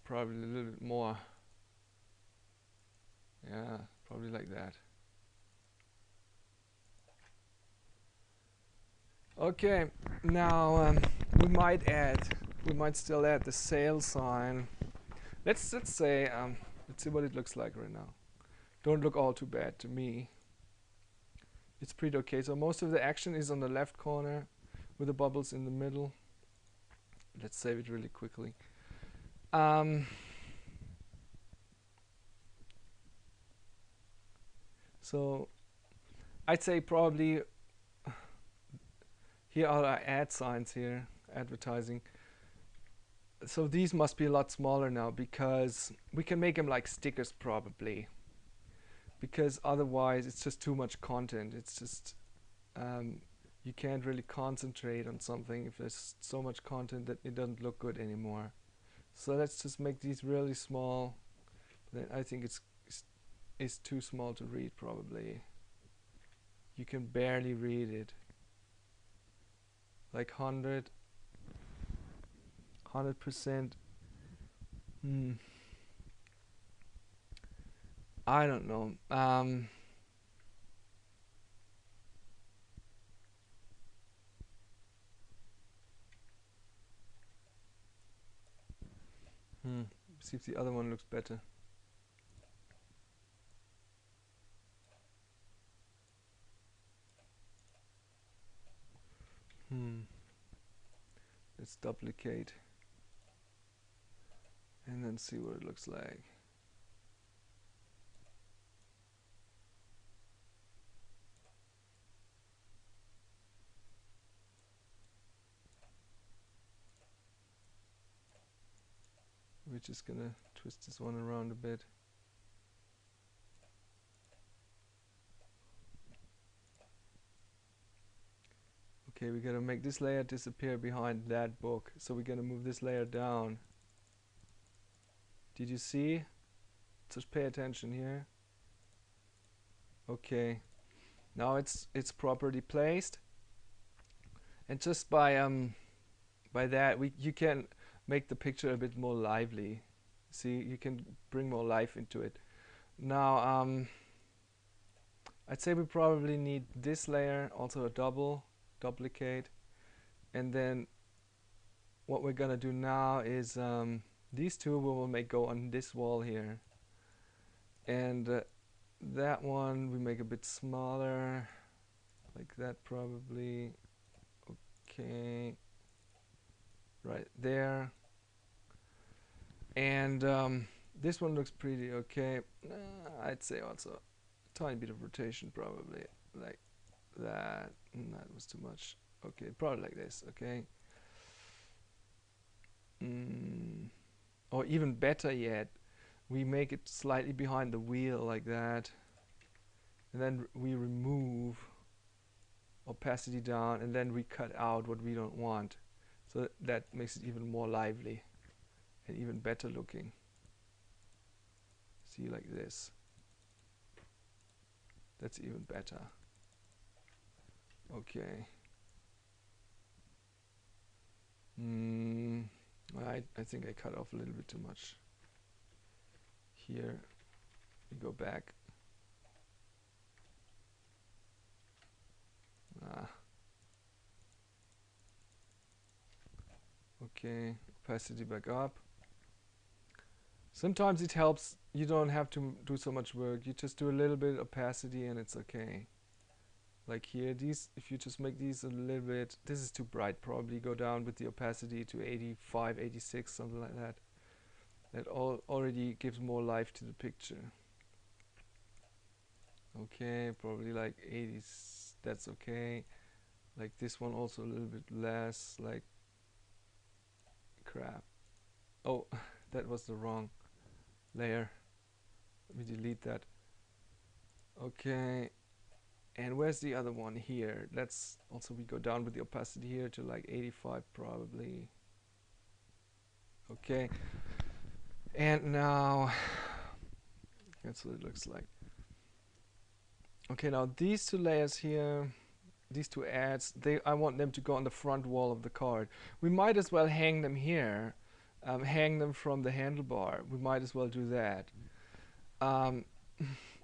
probably a little bit more. Yeah, probably like that. Okay, now we might still add the sale sign. Let's say, let's see what it looks like right now. Don't look all too bad to me. It's pretty okay. So most of the action is on the left corner with the bubbles in the middle. Let's save it really quickly. So I'd say probably here are our ad signs here, advertising. So these must be a lot smaller now, because we can make them like stickers probably, because otherwise it's just too much content. It's just you can't really concentrate on something if there's so much content that it doesn't look good anymore. So let's just make these really small. Then I think it's too small to read probably. You can barely read it. Like 100%. I don't know. See if the other one looks better. Let's duplicate and then see what it looks like. We're just gonna twist this one around a bit. Okay, we're gonna make this layer disappear behind that book. So we're gonna move this layer down. Did you see? Just pay attention here. Okay, now it's properly placed, and just by that you can make the picture a bit more lively. See, you can bring more life into it. Now I'd say we probably need this layer, also a duplicate, and then what we're gonna do now is these two we will make go on this wall here, and that one we make a bit smaller, like that probably. Okay, right there. And this one looks pretty okay. I'd say also a tiny bit of rotation probably, like that. That was too much. Okay, probably like this. Okay. Or even better yet, we make it slightly behind the wheel like that, and then we remove opacity down, and then we cut out what we don't want. So that makes it even more lively and even better looking. See, like this. That's even better. Okay. I think I cut off a little bit too much. Here, we go back. Okay, opacity back up. Sometimes it helps, you don't have to do so much work, you just do a little bit opacity and it's okay. Like here, these, if you just make these a little bit, this is too bright, probably go down with the opacity to 85, 86, something like that. That already gives more life to the picture. Okay, probably like 80, that's okay. Like this one also a little bit less, like crap. Oh, that was the wrong layer. Let me delete that. Okay, and where's the other one here? Let's also, we go down with the opacity here to like 85 probably. Okay, and now that's what it looks like. Okay, now these two layers here, these two ads, I want them to go on the front wall of the card. We might as well hang them here, hang them from the handlebar. We might as well do that.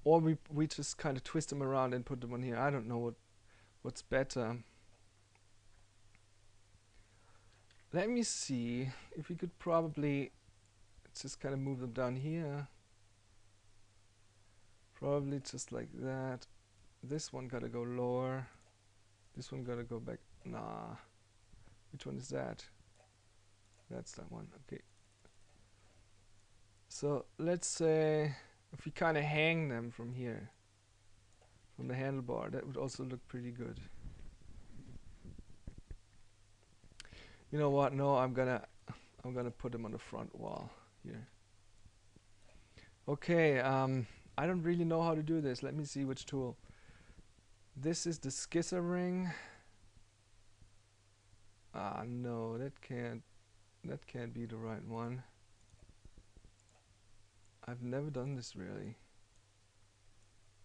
Or we just kind of twist them around and put them on here. I don't know what's better. Let me see if we could probably just kind of move them down here. Probably just like that. This one gotta go lower. This one gotta go back. Nah. Which one is that? That's that one. Okay. So let's say if we kind of hang them from here, from the handlebar, that would also look pretty good. You know what? No, I'm gonna put them on the front wall here. Okay. I don't really know how to do this. Let me see which tool. This is the scissoring. Ah, no, that can't be the right one. I've never done this really.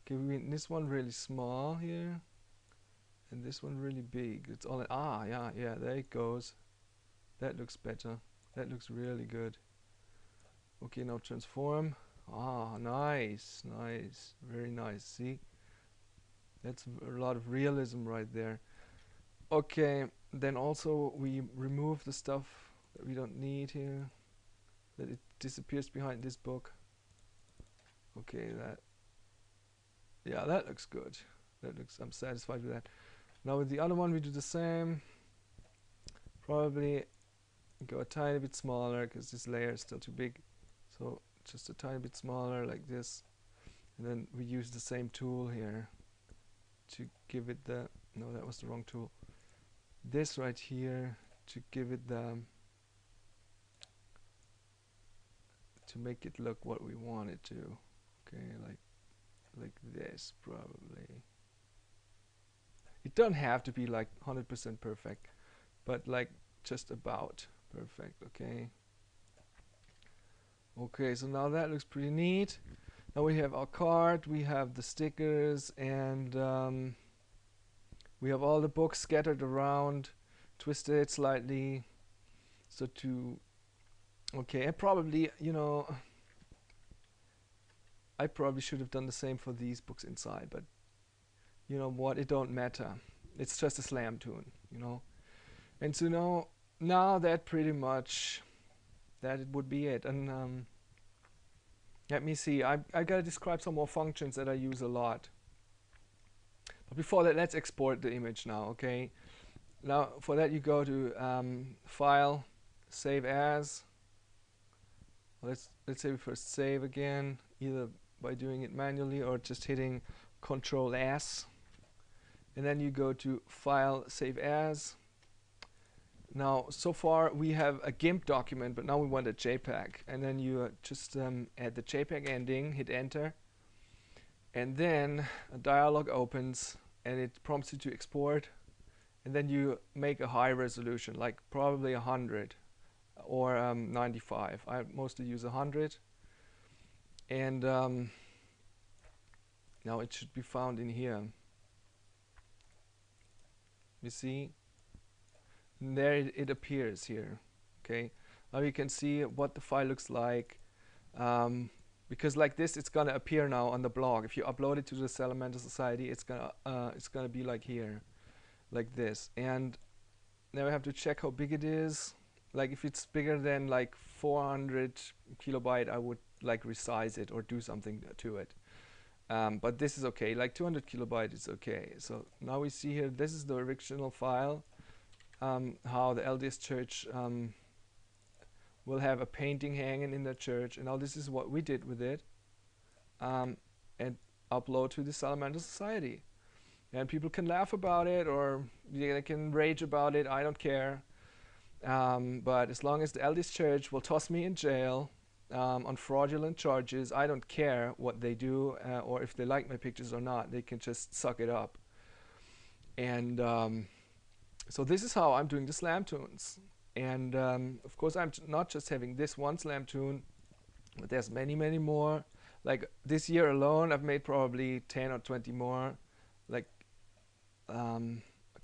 Okay, we made this one really small here, and this one really big. It's all yeah, yeah, there it goes. That looks better. That looks really good. Okay, now transform. Ah, nice, nice, very nice. See, that's a lot of realism right there. Okay, then also we remove the stuff that we don't need here, that it disappears behind this book. Okay, yeah, that looks good. That looks, I'm satisfied with that. Now with the other one we do the same. Probably go a tiny bit smaller because this layer is still too big. So just a tiny bit smaller like this. And then we use the same tool here to give it the, no, that was the wrong tool. This right here to give it the, to make it look what we want it to. Okay, like this probably. It don't have to be like 100% perfect, but like just about perfect. Okay. Okay, so now that looks pretty neat. Now we have our card, we have the stickers, and we have all the books scattered around, twisted slightly. So to, okay, and probably, you know, I probably should have done the same for these books inside, but you know what, it don't matter. It's just a slamtoon, you know. And so now that pretty much, that it would be it. And let me see, I gotta describe some more functions that I use a lot. But before that, let's export the image now, okay? Now for that you go to File, Save As. Let's say we first save again, either by doing it manually or just hitting Control S. And then you go to File, Save As. Now so far we have a GIMP document, but now we want a JPEG. And then you just add the JPEG ending, hit enter. And then a dialog opens and it prompts you to export. And then you make a high resolution, like probably 100 or 95. I mostly use 100. And now it should be found in here. You see? And there it appears here. Okay. Now you can see what the file looks like. Because like this, it's gonna appear now on the blog. If you upload it to the Salamander Society, it's gonna be like here, like this. And now I have to check how big it is. Like if it's bigger than like 400 kilobyte, I would like resize it or do something to it. But this is okay. Like 200 kilobyte is okay. So now we see here, this is the original file. How the LDS Church will have a painting hanging in the church, and now this is what we did with it, and upload to the Salamander Society. And people can laugh about it, or they can rage about it, I don't care. But as long as the LDS Church will toss me in jail on fraudulent charges, I don't care what they do, or if they like my pictures or not, they can just suck it up. And so this is how I'm doing the slamtoons. And of course I'm not just having this one slamtoon, but there's many, many more. Like this year alone, I've made probably 10 or 20 more. Like a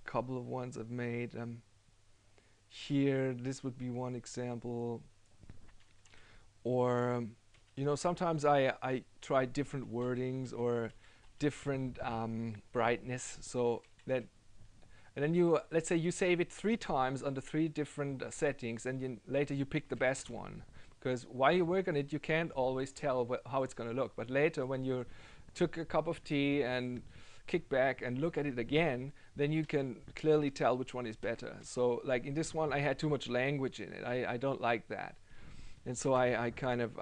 couple of ones I've made. Here, this would be one example. Or, you know, sometimes I try different wordings or different brightness, so that, and then you, let's say you save it 3 times under 3 different settings, and later you pick the best one. Because while you work on it, you can't always tell how it's going to look. But later, when you took a cup of tea and kick back and look at it again, then you can clearly tell which one is better. So like in this one, I had too much language in it. I don't like that. And so I kind of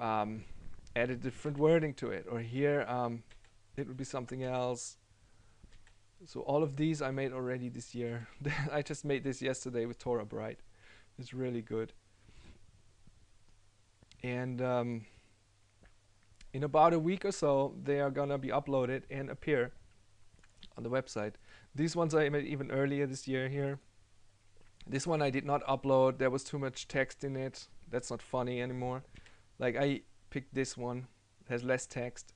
added different wording to it. Or here, it would be something else. So all of these I made already this year. I just made this yesterday with Torah Bright. It's really good. And in about a week or so, they are gonna be uploaded and appear on the website. These ones I made even earlier this year here. This one I did not upload. There was too much text in it. That's not funny anymore. Like I picked this one. It has less text.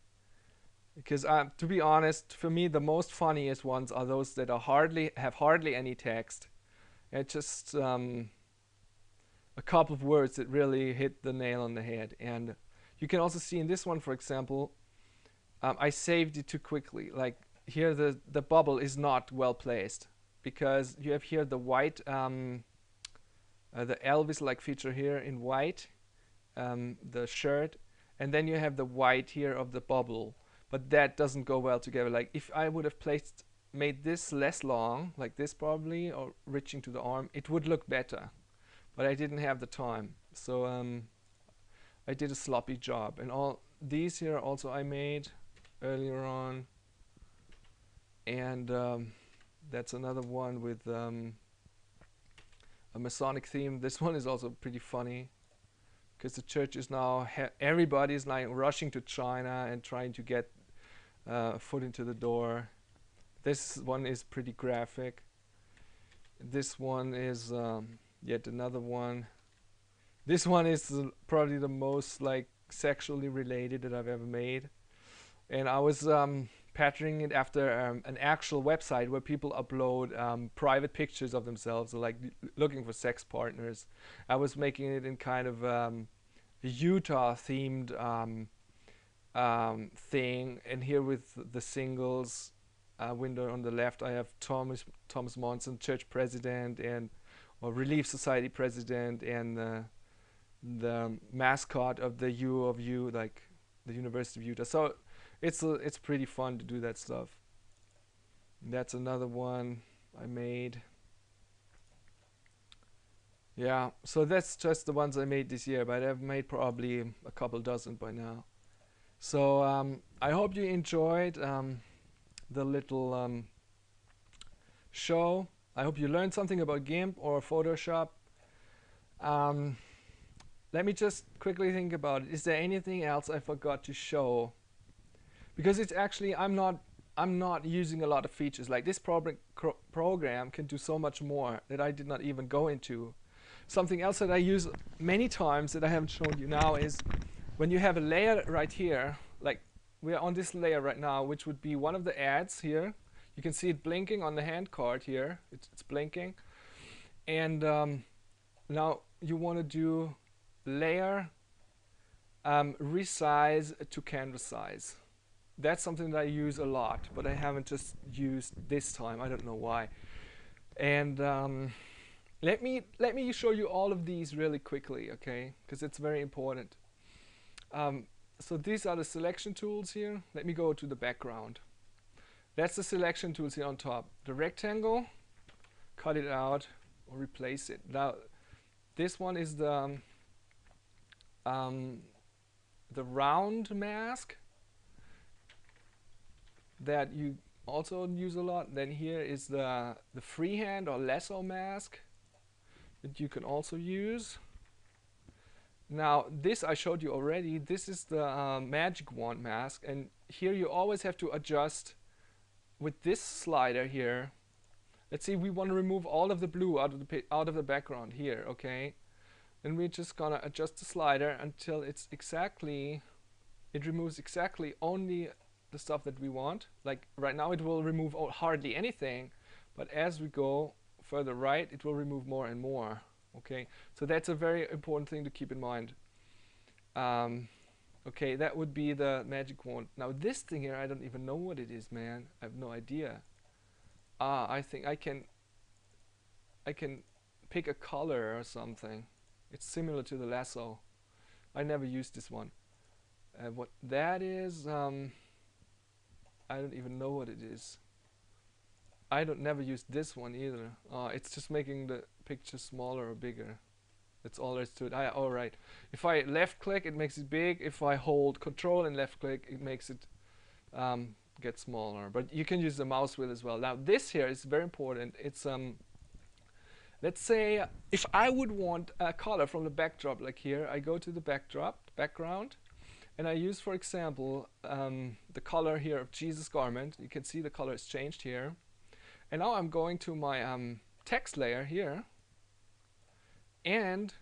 Because to be honest, for me the most funniest ones are those that are hardly any text. It's just a couple of words that really hit the nail on the head. And you can also see in this one, for example, I saved it too quickly. Like here, the bubble is not well placed because you have here the white, the Elvis-like feature here in white, the shirt, and then you have the white here of the bubble. But that doesn't go well together. Like if I would have made this less long, like this probably, or reaching to the arm, it would look better. But I didn't have the time, so I did a sloppy job. And all these here also I made earlier on, and that's another one with a Masonic theme. This one is also pretty funny because the church is now everybody's like rushing to China and trying to get a foot into the door. This one is pretty graphic. This one is yet another one. This one is probably the most like sexually related that I've ever made, and I was patterning it after an actual website where people upload private pictures of themselves, so like looking for sex partners. I was making it in kind of Utah themed thing, and here with the singles window on the left I have Thomas Monson, church president, and or Relief Society president, and the mascot of the U of U, like the University of Utah. So it's pretty fun to do that stuff. That's another one I made. Yeah, so that's just the ones I made this year, but I've made probably a couple dozen by now. So I hope you enjoyed the little show. I hope you learned something about GIMP or Photoshop. Let me just quickly think about it. Is there anything else I forgot to show? Because it's actually I'm not using a lot of features. Like this program can do so much more that I did not even go into. Something else that I use many times that I haven't shown you now is when you have a layer right here, like we're on this layer right now, which would be one of the ads here. You can see it blinking on the hand card here. It's blinking. And now you want to do layer resize to canvas size. That's something that I use a lot, but I haven't just used this time. I don't know why. And let me show you all of these really quickly, okay? Because it's very important. So these are the selection tools here. Let me go to the background. That's the selection tools here on top. The rectangle, cut it out or replace it. Now, this one is the round mask that you also use a lot. Then here is the freehand or lasso mask that you can also use. Now this I showed you already. This is the magic wand mask, and here you always have to adjust with this slider here. Let's see, we want to remove all of the blue out of the background here, okay? Then we're just gonna adjust the slider until it removes exactly only the stuff that we want. Like right now it will remove hardly anything, but as we go further right it will remove more and more. Okay, so that's a very important thing to keep in mind. Okay, that would be the magic wand. Now this thing here, I don't even know what it is, man. I have no idea. I think I can pick a color or something. It's similar to the lasso. I never used this one. What that is, I don't even know what it is. I don't never use this one either. It's just making the picture smaller or bigger. That's all there is to it. Alright. If I left click, it makes it big. If I hold control and left click, it makes it get smaller. But you can use the mouse wheel as well. Now this here is very important. It's let's say if I would want a color from the backdrop, like here, I go to the background, and I use, for example, the color here of Jesus' garment. You can see the color is changed here. And now I'm going to my text layer here, And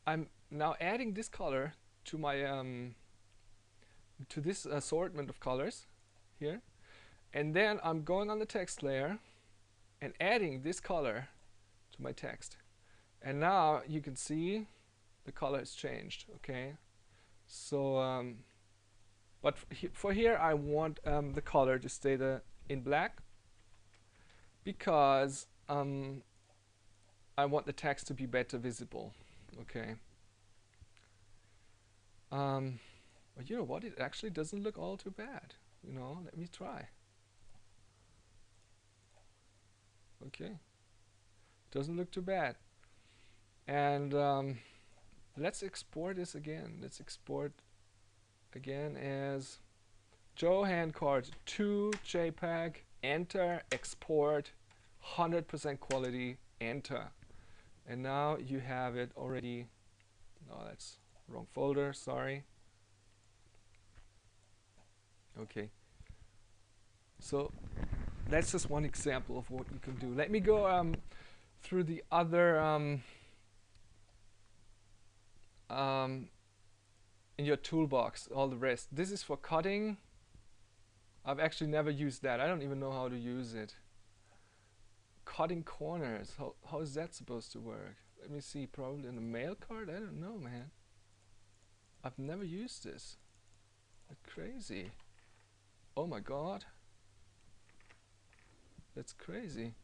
I'm now adding this color to my to this assortment of colors here, and then I'm going on the text layer and adding this color to my text. And now you can see the color has changed. Okay, so but for here I want the color to stay in black, because I want the text to be better visible. Okay. But you know what? It actually doesn't look all too bad. You know, let me try. Okay. Doesn't look too bad. And let's export this again. Let's export again as Joe Handcart to JPEG. Enter, export, 100% quality, enter. And now you have it already. No, that's wrong folder, sorry. Okay. So that's just one example of what you can do. Let me go through the other in your toolbox, all the rest. This is for cutting. I've actually never used that. I don't even know how to use it. Cutting corners. How is that supposed to work? Let me see. Probably in the mail card? I don't know, man. I've never used this. That's crazy. Oh my god. That's crazy.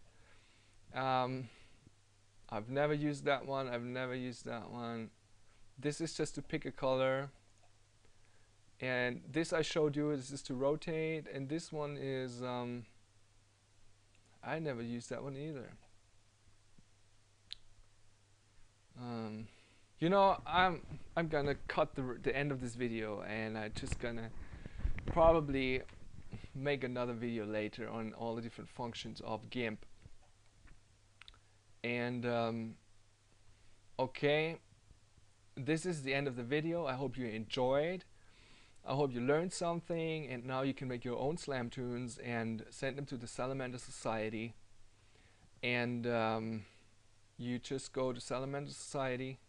I've never used that one. I've never used that one. This is just to pick a color. And this I showed you, this is to rotate, and this one is I never used that one either. You know, I'm gonna cut the end of this video, and I'm just gonna probably make another video later on all the different functions of GIMP. And okay, this is the end of the video. I hope you enjoyed. I hope you learned something, and now you can make your own slamtoons and send them to the Salamander Society. And you just go to Salamander Society.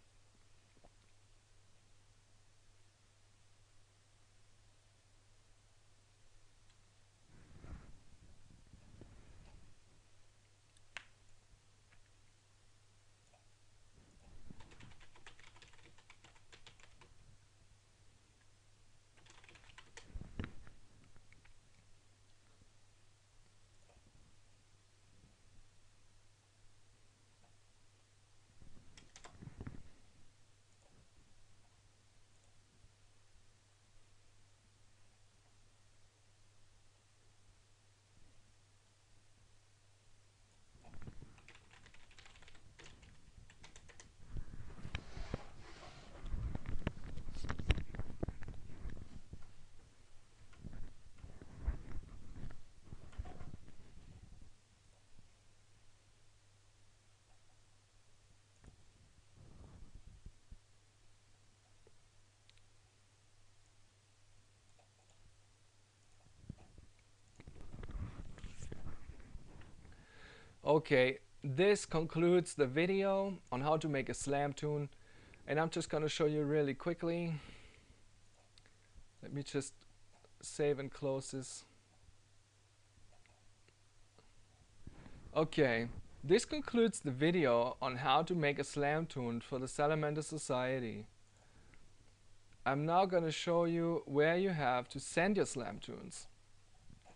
Okay, this concludes the video on how to make a slamtoon, and I'm just going to show you really quickly. Let me just save and close this. Okay, this concludes the video on how to make a slamtoon for the Salamander Society. I'm now going to show you where you have to send your slamtoons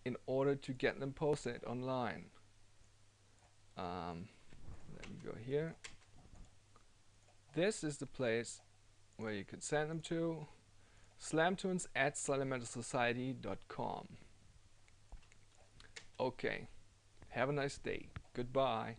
in order to get them posted online. Let me go here. This is the place where you can send them to. slamtoons@salamandersociety.com. Okay, have a nice day. Goodbye.